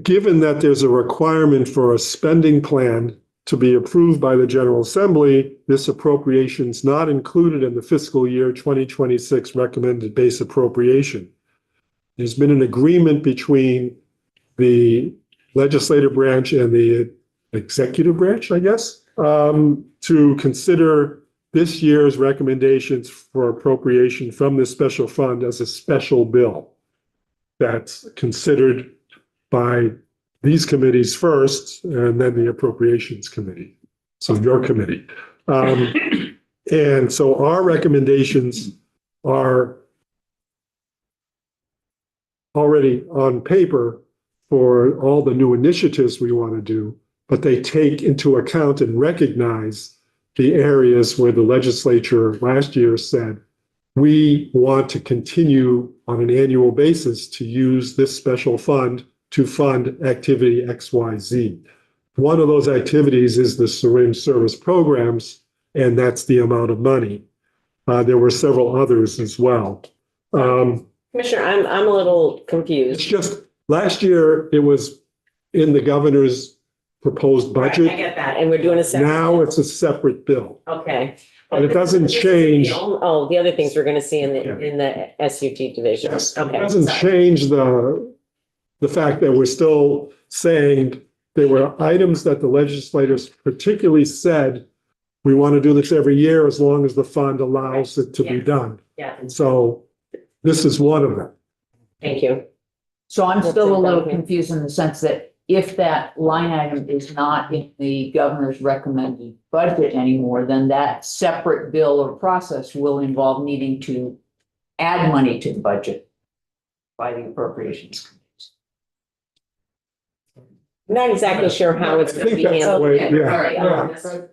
given that there's a requirement for a spending plan to be approved by the General Assembly, this appropriation is not included in the fiscal year 2026 recommended base appropriation. There's been an agreement between the legislative branch and the executive branch, I guess, to consider this year's recommendations for appropriation from this special fund as a special bill that's considered by these committees first, and then the appropriations committee, so your committee. And so our recommendations are already on paper for all the new initiatives we want to do, but they take into account and recognize the areas where the legislature last year said, we want to continue on an annual basis to use this special fund to fund activity XYZ. One of those activities is the syringe service programs, and that's the amount of money. There were several others as well. Commissioner, I'm a little confused. It's just, last year it was in the governor's proposed budget. I get that, and we're doing a separate. Now it's a separate bill. Okay. But it doesn't change. Oh, the other things we're gonna see in the SUT division. Yes, Okay. it doesn't change the fact that we're still saying there were items that the legislators particularly said, we want to do this every year as long as the fund allows it to be done. Yeah, And so this is one of them. thank you. So I'm still a little confused in the sense that if that line item is not in the governor's recommended budget anymore, then that separate bill or process will involve needing to add money to the budget by the appropriations. Not exactly sure how it's I going to think be that's the handled. way, yeah. Sorry,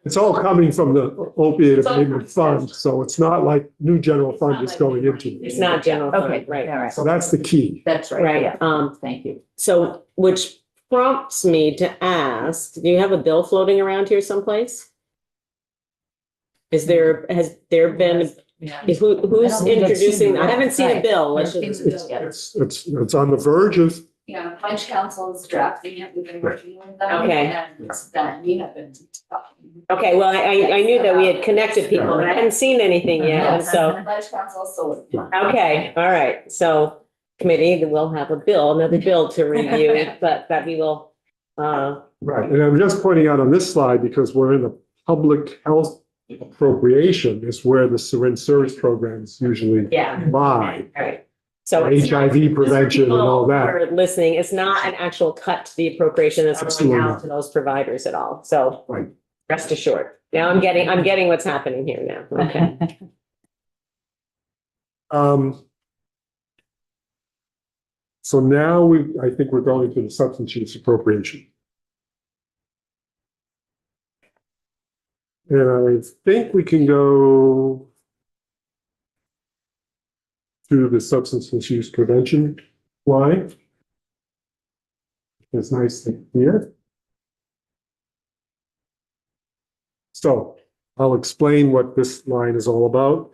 It's all coming from the opiate abatement fund, so it's not like new general fund is going into it. it's not general Okay, fund, right? all right. So that's the key. That's right. Right, Yeah. Thank you. So, which prompts me to ask, do you have a bill floating around here someplace? Has there been, Yeah. who's I don't think I've seen introducing, it. I haven't seen a Right. bill, I let's haven't just, seen the bill yet. It's on the verge of, Yeah, Budget Council is drafting it, we've been working with them. Okay. And then we have been talking. okay, well, I knew that we had connected people, but I hadn't seen anything yet, and so, Budget Council is still working. okay, all right, so committee, then we'll have a bill, another bill to review, but that we will, right, and I'm just pointing out on this slide, because we're in the public health appropriation is where the syringe service programs usually yeah, lie. all right. So it's not- HIV prevention and all that. For listening, it's not an actual cut to the appropriation that's going Absolutely out not. to those providers at all, so. Right. Rest assured, now I'm getting what's happening here now, okay. So now I think we're going to the substance use appropriation. And I think we can go through the substance misuse prevention line. It's nice to hear. So I'll explain what this line is all about.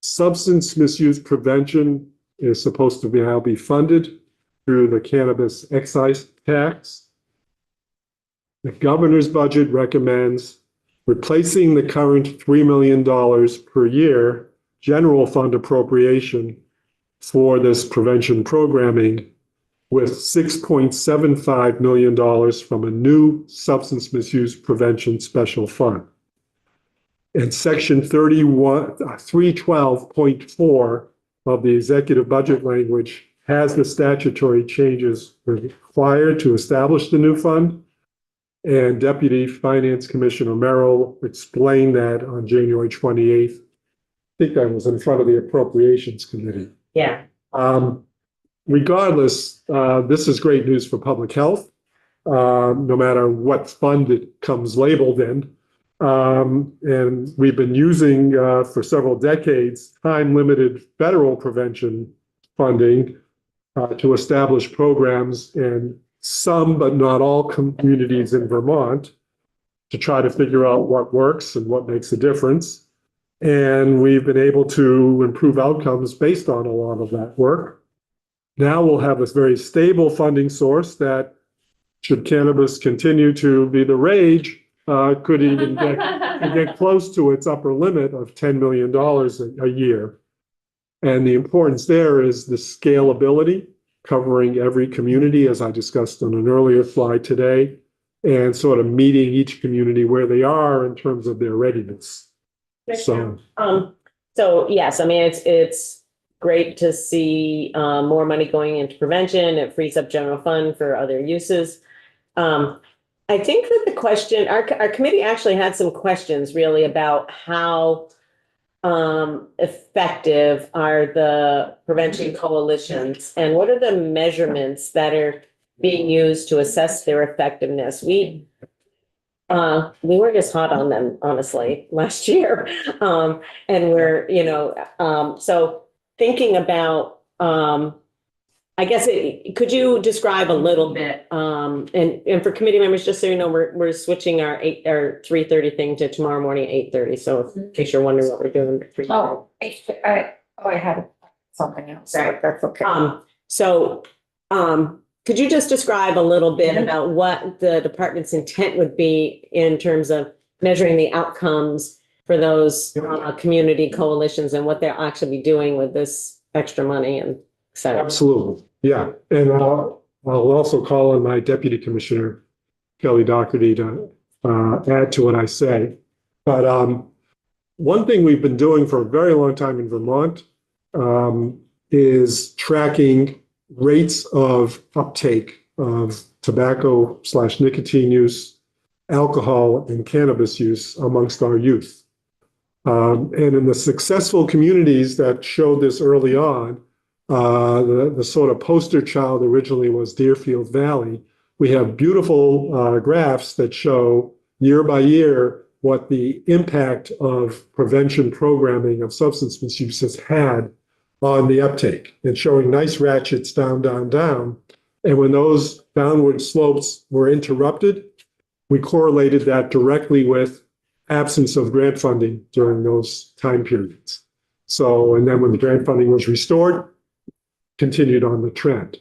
Substance misuse prevention is supposed to now be funded through the cannabis excise tax. The governor's budget recommends replacing the current $3 million per year general fund appropriation for this prevention programming with $6.75 million from a new substance misuse prevention special fund. And section 312.4 of the executive budget language has the statutory changes required to establish the new fund. And Deputy Finance Commissioner Merrill explained that on January 28th. I think that was in front of the Appropriations Committee. Yeah, Regardless, this is great news for public health, no matter what fund it comes labeled in. And we've been using for several decades time-limited federal prevention funding to establish programs in some, but not all communities in Vermont to try to figure out what works and what makes a difference. And we've been able to improve outcomes based on a lot of that work. Now we'll have this very stable funding source that, should cannabis continue to be the rage, could even get close to its upper limit of $10 million a year. And the importance there is the scalability, covering every community, as I discussed on an earlier slide today, and sort of meeting each community where they are in terms of their readiness. So, so yes, I mean, it's great to see more money going into prevention. It frees up general fund for other uses. I think that the question, our committee actually had some questions really about how effective are the prevention coalitions and what are the measurements that are being used to assess their effectiveness. We were just hot on them, honestly, last year. And we're, so thinking about, I guess, could you describe a little bit, and for committee members, just so you know, we're switching our 3:30 thing to tomorrow morning at 8:30. So in case you're wondering what we're doing. I had something else. Sorry, that's okay. Could you just describe a little bit about what the department's intent would be in terms of measuring the outcomes for those community coalitions and what they'll actually be doing with this extra money and et cetera? absolutely, yeah. And I'll also call on my Deputy Commissioner, Kelly Doherty, to add to what I say. But one thing we've been doing for a very long time in Vermont is tracking rates of uptake of tobacco/nicotine use, alcohol, and cannabis use amongst our youth. And in the successful communities that showed this early on, the sort of poster child originally was Deerfield Valley. We have beautiful graphs that show year by year what the impact of prevention programming of substance misuse has had on the uptake, and showing nice ratchets down, down, down. And when those downward slopes were interrupted, we correlated that directly with absence of grant funding during those time periods. So, and then when the grant funding was restored, continued on the trend.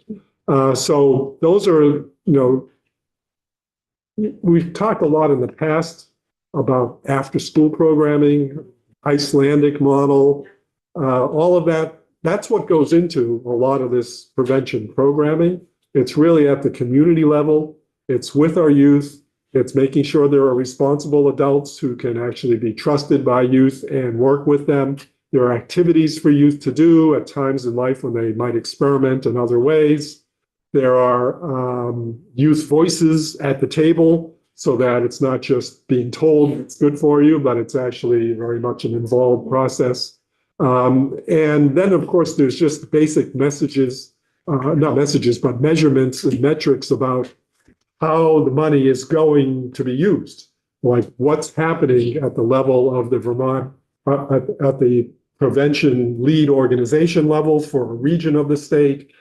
So those are, we've talked a lot in the past about after-school programming, Icelandic model, all of that. That's what goes into a lot of this prevention programming. It's really at the community level. It's with our youth. It's making sure there are responsible adults who can actually be trusted by youth and work with them. There are activities for youth to do at times in life when they might experiment in other ways. There are youth voices at the table so that it's not just being told it's good for you, but it's actually very much an involved process. And then, of course, there's just basic messages, not messages, but measurements and metrics about how the money is going to be used, like what's happening at the level of the Vermont, at the prevention lead organization level for a region of the state,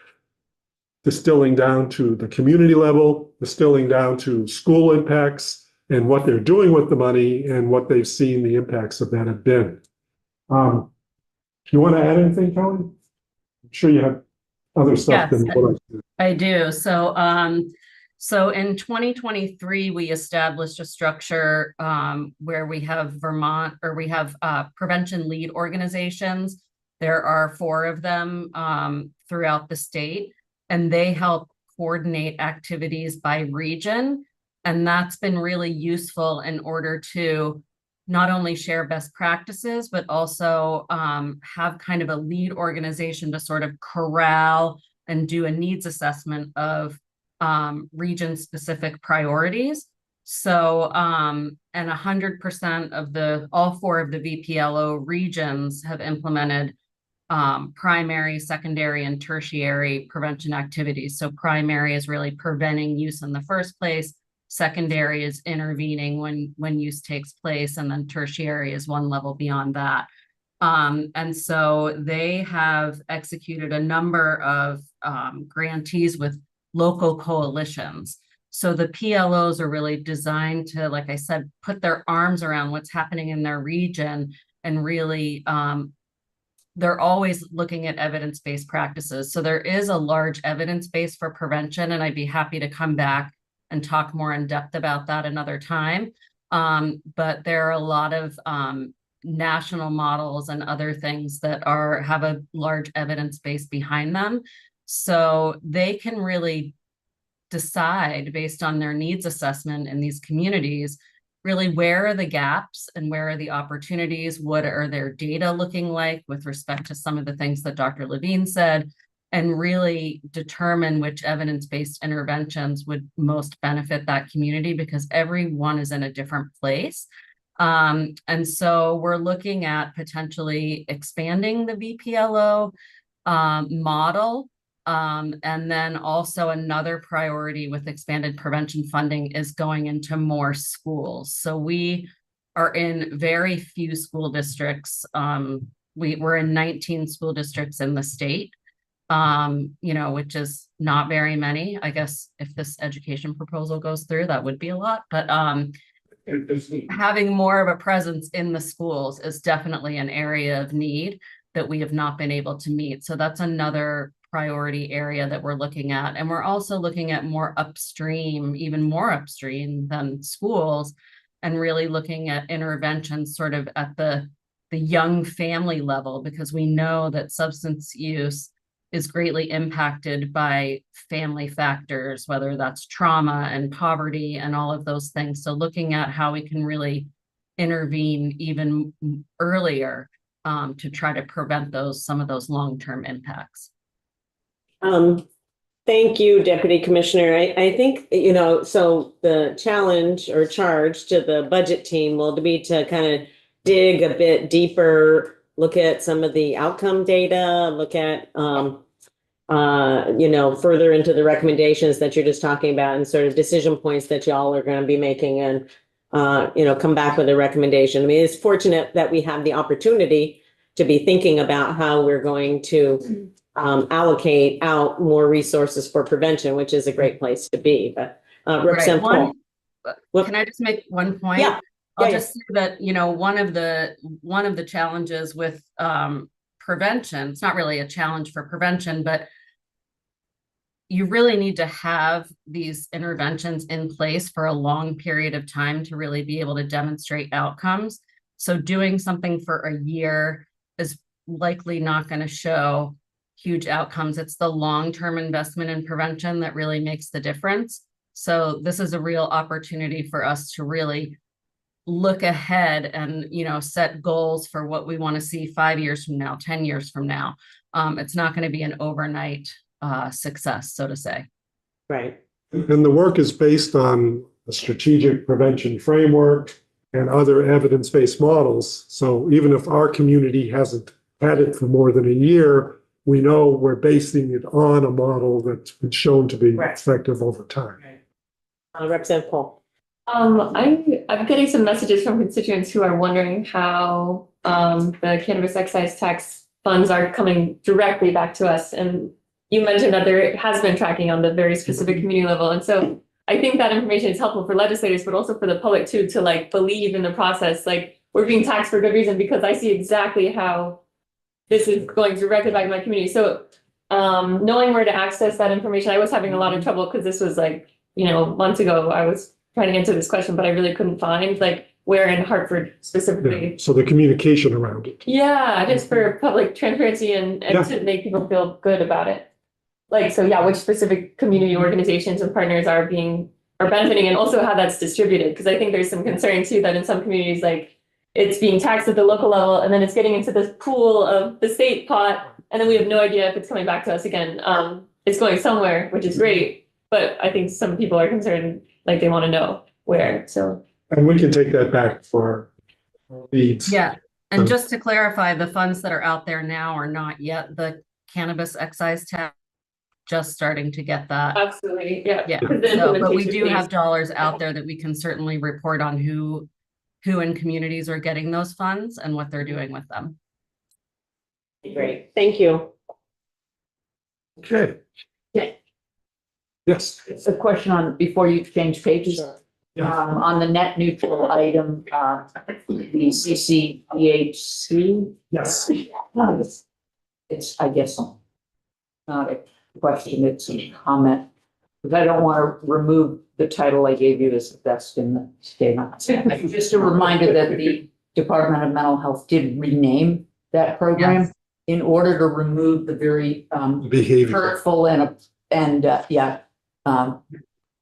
distilling down to the community level, distilling down to school impacts and what they're doing with the money and what they've seen the impacts of that have been. You want to add anything, Kelly? I'm sure you have other stuff Yes, than what I do. So in 2023, we established a structure where we have prevention lead organizations. There are 4 of them throughout the state, and they help coordinate activities by region. And that's been really useful in order to not only share best practices, but also have kind of a lead organization to sort of corral and do a needs assessment of region-specific priorities. So, and 100% of all 4 of the VPLO regions have implemented primary, secondary, and tertiary prevention activities. So primary is really preventing use in the first place. Secondary is intervening when use takes place, and then tertiary is one level beyond that. And so they have executed a number of grantees with local coalitions. So the PLOs are really designed to, like I said, put their arms around what's happening in their region, and really they're always looking at evidence-based practices. So there is a large evidence base for prevention, and I'd be happy to come back and talk more in depth about that another time. But there are a lot of national models and other things that have a large evidence base behind them. So they can really decide based on their needs assessment in these communities, really where are the gaps and where are the opportunities? What are their data looking like with respect to some of the things that Dr. Levine said, and really determine which evidence-based interventions would most benefit that community, because everyone is in a different place. And so we're looking at potentially expanding the VPLO model. And then also another priority with expanded prevention funding is going into more schools. So we are in very few school districts. We're in 19 school districts in the state, which is not very many. I guess if this education proposal goes through, that would be a lot, but having more of a presence in the schools is definitely an area of need that we have not been able to meet. So that's another priority area that we're looking at. And we're also looking at more upstream, even more upstream than schools, and really looking at interventions sort of at the young family level, because we know that substance use is greatly impacted by family factors, whether that's trauma and poverty and all of those things. So looking at how we can really intervene even earlier to try to prevent some of those long-term impacts. Thank you, Deputy Commissioner. I think, so the challenge or charge to the budget team will be to kind of dig a bit deeper, look at some of the outcome data, look at, further into the recommendations that you're just talking about and sort of decision points that y'all are going to be making and, come back with a recommendation. I mean, it's fortunate that we have the opportunity to be thinking about how we're going to allocate out more resources for prevention, which is a great place to be. But Representative Paul. Can I just make one point? Yeah. I'll just say that, one of the challenges with prevention, it's not really a challenge for prevention, but you really need to have these interventions in place for a long period of time to really be able to demonstrate outcomes. So doing something for a year is likely not going to show huge outcomes. It's the long-term investment in prevention that really makes the difference. So this is a real opportunity for us to really look ahead and, set goals for what we want to see 5 years from now, 10 years from now. It's not going to be an overnight success, so to say. Right. And the work is based on a strategic prevention framework and other evidence-based models. So even if our community hasn't had it for more than a year, we know we're basing it on a model that's been shown to be effective over time. Representative Paul. I'm getting some messages from constituents who are wondering how the cannabis excise tax funds are coming directly back to us. And you mentioned that there has been tracking on the very specific community level. And so I think that information is helpful for legislators, but also for the public too, to believe in the process. We're being taxed for good reason because I see exactly how this is going directly back to my community. So knowing where to access that information, I was having a lot of trouble because this was months ago. I was trying to answer this question, but I really couldn't find where in Hartford specifically. Yeah, so the communication around it. Yeah, just for public transparency and to make people feel good about it. Which specific community organizations and partners are benefiting, and also how that's distributed. Because I think there's some concern too that in some communities, it's being taxed at the local level and then it's getting into this pool of the state pot, and then we have no idea if it's coming back to us again. It's going somewhere, which is great, but I think some people are concerned, they want to know where. So. And we can take that back for leads. Yeah, and just to clarify, the funds that are out there now are not yet the cannabis excise tax. Just starting to get that. Absolutely, yeah. Yeah. But we do have dollars out there that we can certainly report on who in communities are getting those funds and what they're doing with them. Great, thank you. Okay. Yeah. Yes. It's a question on, before you change pages. Yeah. On the net neutral item, the CCDHC. Yes. It's, I guess, not a question, it's a comment. Because I don't want to remove the title I gave you as the best in the state. Just a reminder that the Department of Mental Health did rename that program in order to remove the very hurtful and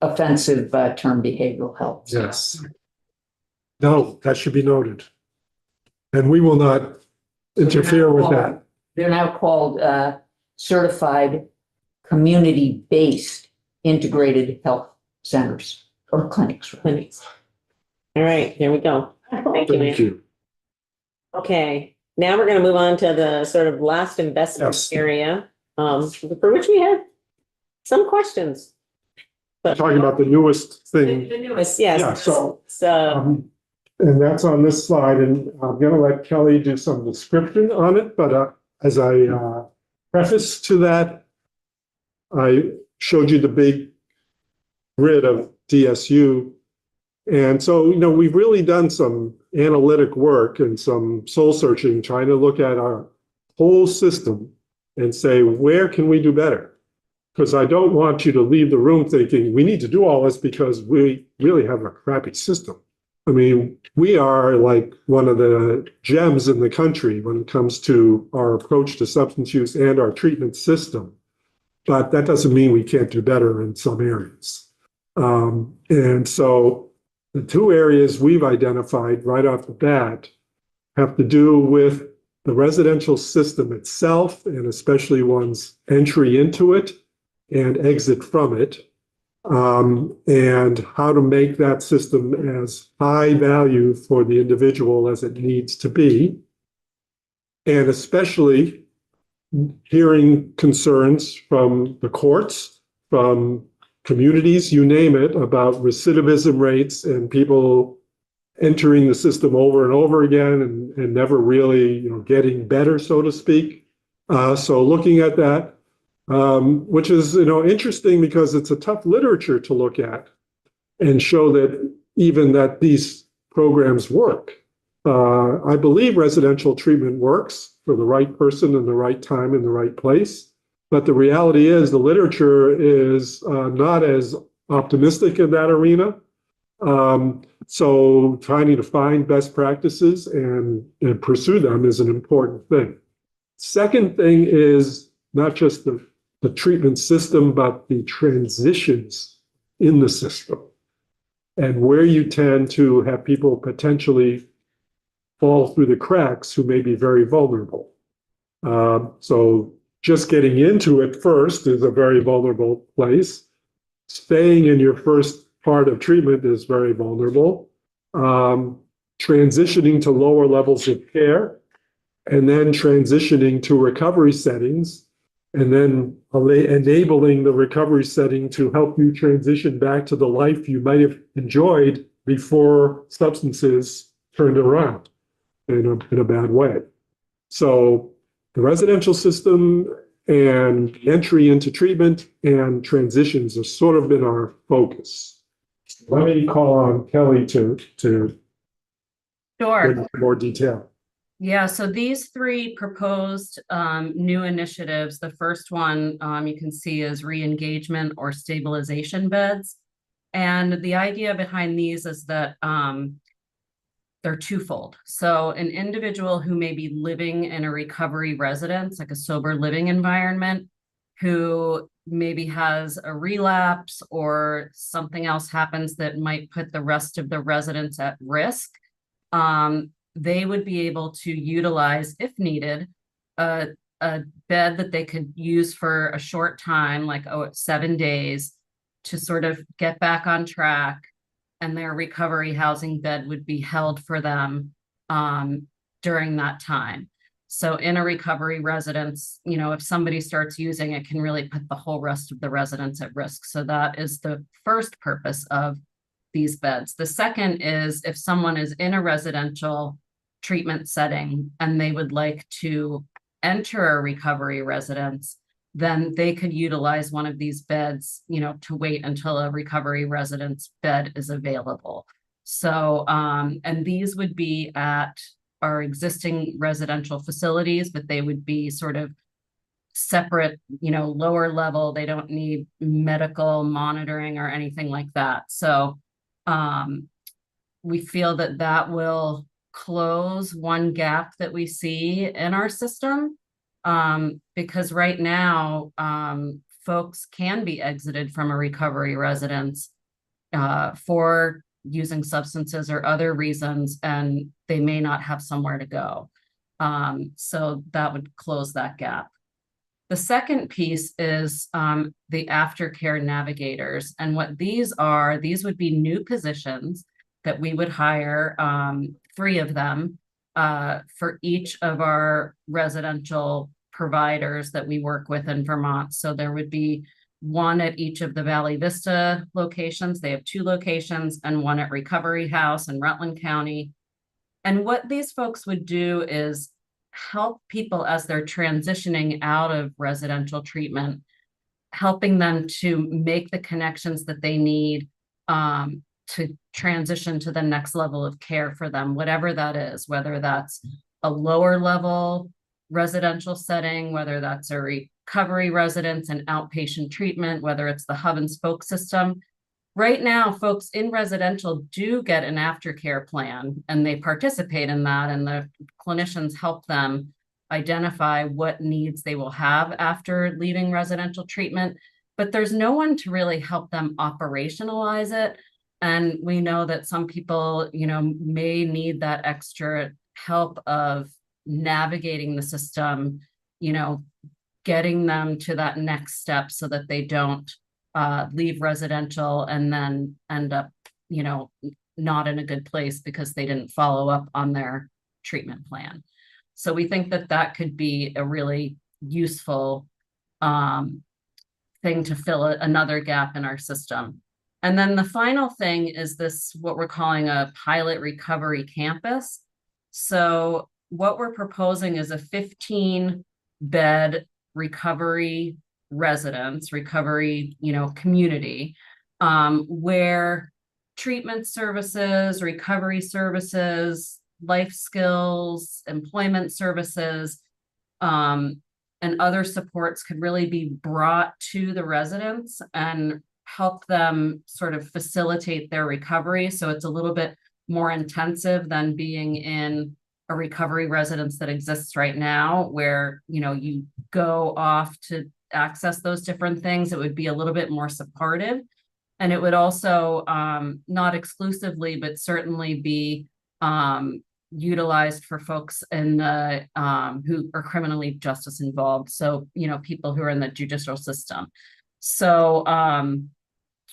offensive term behavioral health. Yes. No, that should be noted. And we will not interfere with that. They're now called certified community-based integrated health centers or clinics. All right, here we go. Thank you, ma'am. Okay, now we're going to move on to the sort of last investment area, for which we have some questions. But Talking about the newest thing. the newest, yes. Yeah, so, So and that's on this slide, and I'm going to let Kelly do some description on it, but as I preface to that, I showed you the big grid of DSU. And so, we've really done some analytic work and some soul searching, trying to look at our whole system and say, where can we do better? Because I don't want you to leave the room thinking we need to do all this because we really have a crappy system. I mean, we are like one of the gems in the country when it comes to our approach to substance use and our treatment system. But that doesn't mean we can't do better in some areas. And so The two areas we've identified right off the bat have to do with the residential system itself, and especially one's entry into it and exit from it, and how to make that system as high value for the individual as it needs to be. And especially hearing concerns from the courts, from communities, you name it, about recidivism rates and people entering the system over and over again and never really, getting better, so to speak. So looking at that, which is, interesting because it's a tough literature to look at and show that even that these programs work. I believe residential treatment works for the right person in the right time in the right place. But the reality is the literature is not as optimistic in that arena. So trying to find best practices and pursue them is an important thing. Second thing is not just the treatment system, but the transitions in the system and where you tend to have people potentially fall through the cracks who may be very vulnerable. So just getting into it first is a very vulnerable place. Staying in your first part of treatment is very vulnerable. Transitioning to lower levels of care, and then transitioning to recovery settings, and then enabling the recovery setting to help you transition back to the life you might have enjoyed before substances turned around in a bad way. So the residential system and entry into treatment and transitions have sort of been our focus. Let me call on Kelly to Sure. get into more detail. Yeah, so these three proposed new initiatives, the first one you can see is re-engagement or stabilization beds. And the idea behind these is that they're twofold. So an individual who may be living in a recovery residence, like a sober living environment, who maybe has a relapse or something else happens that might put the rest of the residents at risk, they would be able to utilize, if needed, a bed that they could use for a short time, like 7 days, to sort of get back on track. And their recovery housing bed would be held for them during that time. So in a recovery residence, if somebody starts using it, can really put the whole rest of the residents at risk. So that is the first purpose of these beds. The second is if someone is in a residential treatment setting and they would like to enter a recovery residence, then they could utilize one of these beds, to wait until a recovery residence bed is available. So, and these would be at our existing residential facilities, but they would be sort of separate, lower level. They don't need medical monitoring or anything like that. So, we feel that that will close one gap that we see in our system. Because right now, folks can be exited from a recovery residence for using substances or other reasons, and they may not have somewhere to go. So that would close that gap. The second piece is the aftercare navigators. And what these would be new positions that we would hire, 3 of them, for each of our residential providers that we work with in Vermont. So there would be 1 at each of the Valley Vista locations. They have 2 locations, and 1 at Recovery House in Rutland County. And what these folks would do is help people as they're transitioning out of residential treatment, helping them to make the connections that they need to transition to the next level of care for them, whatever that is, whether that's a lower level residential setting, whether that's a recovery residence and outpatient treatment, whether it's the hub and spoke system. Right now, folks in residential do get an aftercare plan, and they participate in that, and the clinicians help them identify what needs they will have after leaving residential treatment. But there's no one to really help them operationalize it And we know that some people, you know, may need that extra help of navigating the system, you know, getting them to that next step so that they don't leave residential and then end up, you know, not in a good place because they didn't follow up on their treatment plan. So we think that that could be a really useful thing to fill another gap in our system. And then the final thing is this, what we're calling a pilot recovery campus. So what we're proposing is a 15-bed recovery residence, recovery, you know, community, where treatment services, recovery services, life skills, employment services, and other supports could really be brought to the residents and help them sort of facilitate their recovery. So it's a little bit more intensive than being in a recovery residence that exists right now, where, you know, you go off to access those different things. It would be a little bit more supportive. And it would also, not exclusively, but certainly be utilized for folks in the who are criminally justice involved. So, you know, people who are in the judicial system. So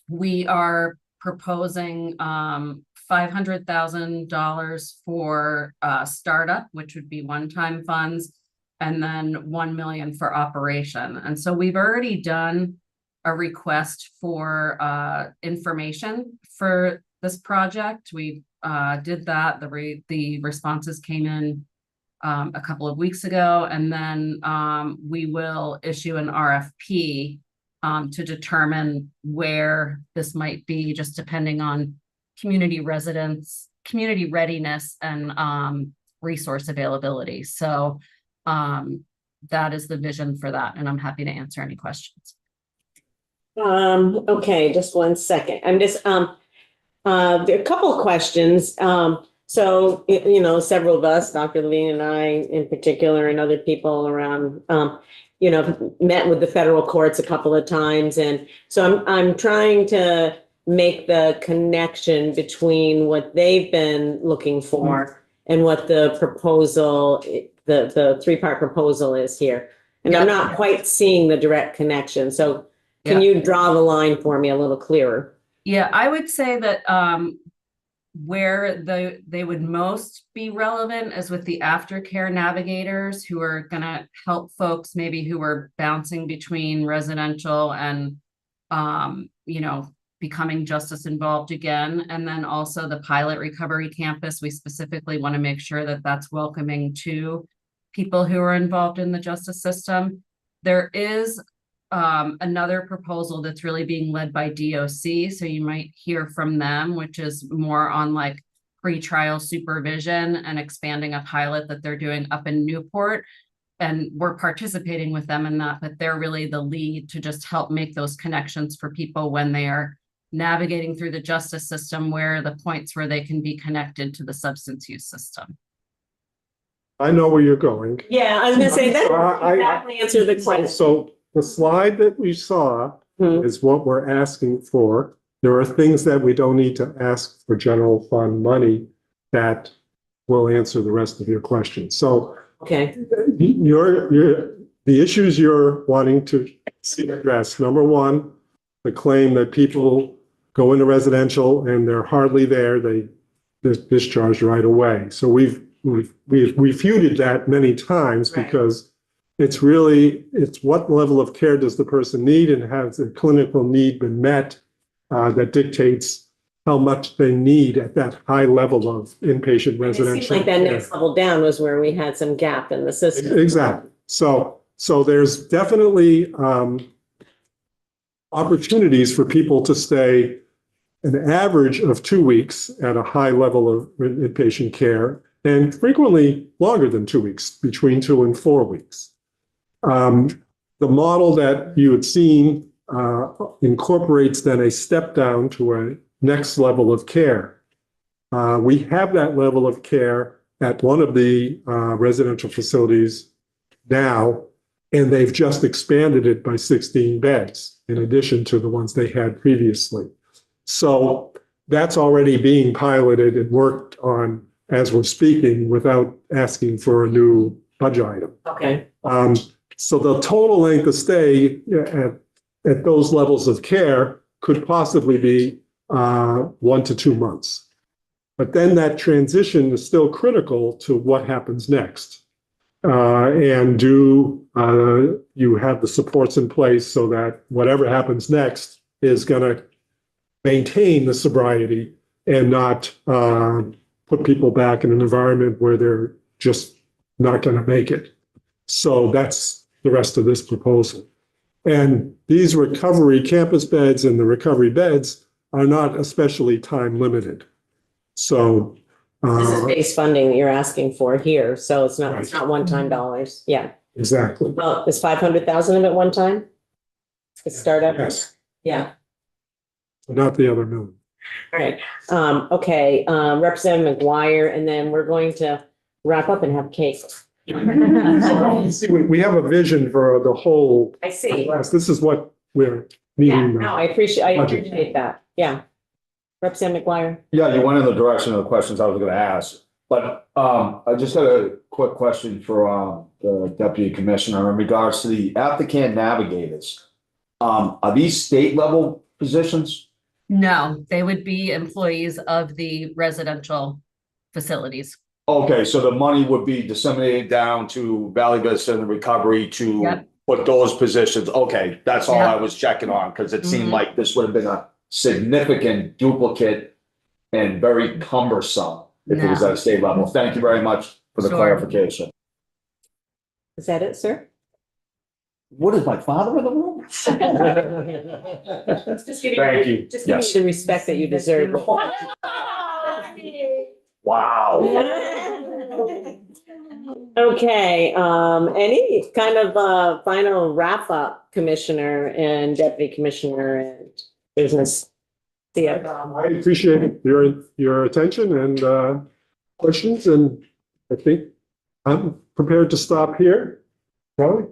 we are proposing $500,000 for startup, which would be one-time funds, and then $1 million for operation. And so we've already done a request for information for this project. We did that. The responses came in a couple of weeks ago, and then we will issue an RFP to determine where this might be, just depending on community residents, community readiness, and resource availability. So that is the vision for that, and I'm happy to answer any questions. Okay, just one second. I'm just, there are a couple of questions. So, you know, several of us, Dr. Levine and I in particular, and other people around, you know, met with the federal courts a couple of times. And so I'm trying to make the connection between what they've been looking for and what the proposal, the three-part proposal is here. And I'm not quite seeing the direct connection. So can you draw the line for me a little clearer? Yeah, I would say that where they would most be relevant is with the aftercare navigators, who are going to help folks maybe who are bouncing between residential and, you know, becoming justice involved again. And then also the pilot recovery campus, we specifically want to make sure that that's welcoming to people who are involved in the justice system. There is another proposal that's really being led by DOC. So you might hear from them, which is more on like pre-trial supervision and expanding a pilot that they're doing up in Newport. And we're participating with them in that, but they're really the lead to just help make those connections for people when they are navigating through the justice system, where are the points where they can be connected to the substance use system. I know where you're going. Yeah, I was gonna say that exactly answer the question. So the slide that we saw is what we're asking for. There are things that we don't need to ask for general fund money that will answer the rest of your question. So okay, the issues you're wanting to see addressed. Number one, the claim that people go into residential and they're hardly there, they're discharged right away. So we've refuted that many times, right? Because it's what level of care does the person need, and has the clinical need been met that dictates how much they need at that high level of inpatient residential. It seemed like that next level down was where we had some gap in the system. Exactly. So there's definitely opportunities for people to stay an average of 2 weeks at a high level of inpatient care, and frequently longer than 2 weeks, between 2 and 4 weeks. The model that you had seen incorporates then a step down to a next level of care. We have that level of care at one of the residential facilities now, and they've just expanded it by 16 beds in addition to the ones they had previously. So that's already being piloted and worked on as we're speaking without asking for a new budget item. Okay. So the total length of stay at those levels of care could possibly be 1 to 2 months. But then that transition is still critical to what happens next. And do you have the supports in place so that whatever happens next is going to maintain the sobriety and not put people back in an environment where they're just not going to make it. So that's the rest of this proposal. And these recovery campus beds and the recovery beds are not especially time limited. So This is base funding that you're asking for here, so it's not Right. one-time dollars. Yeah. exactly. Well, is 500,000 of it one time? To start up? Yes, Yeah. not the other million. All right. Okay. Representative McGuire, and then we're going to wrap up and have cake. See, we have a vision for the whole I see. class. This is what we're Yeah, needing no, now. I appreciate Budget. that. Yeah. Representative McGuire. Yeah, you went in the direction of the questions I was gonna ask, but I just had a quick question for the deputy commissioner in regards to the applicant navigators. Are these state level positions? No, they would be employees of the residential facilities. Okay, so the money would be disseminated down to Valley Vista and the recovery to Yep. put those positions. Okay, that's all Yep. I was checking on, because it seemed Mhm. like this would have been a significant duplicate and very cumbersome if it was No. at a state level. Thank you very much for the Sure. clarification. Is that it, sir? What is my father in the room? Just give Thank you. Just give Yes. The respect that you deserve. Wow. Okay, any kind of final wrap up, Commissioner and Deputy Commissioner and Business CFO? I appreciate your attention and questions, and I think I'm prepared to stop here. Probably.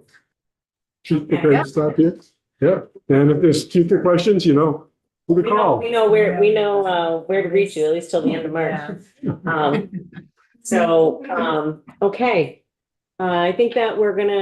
She's prepared to stop here. Yeah, and if there's future questions, you know who to call. We know where to reach you, at least till the end of March. Okay. I think that we're gonna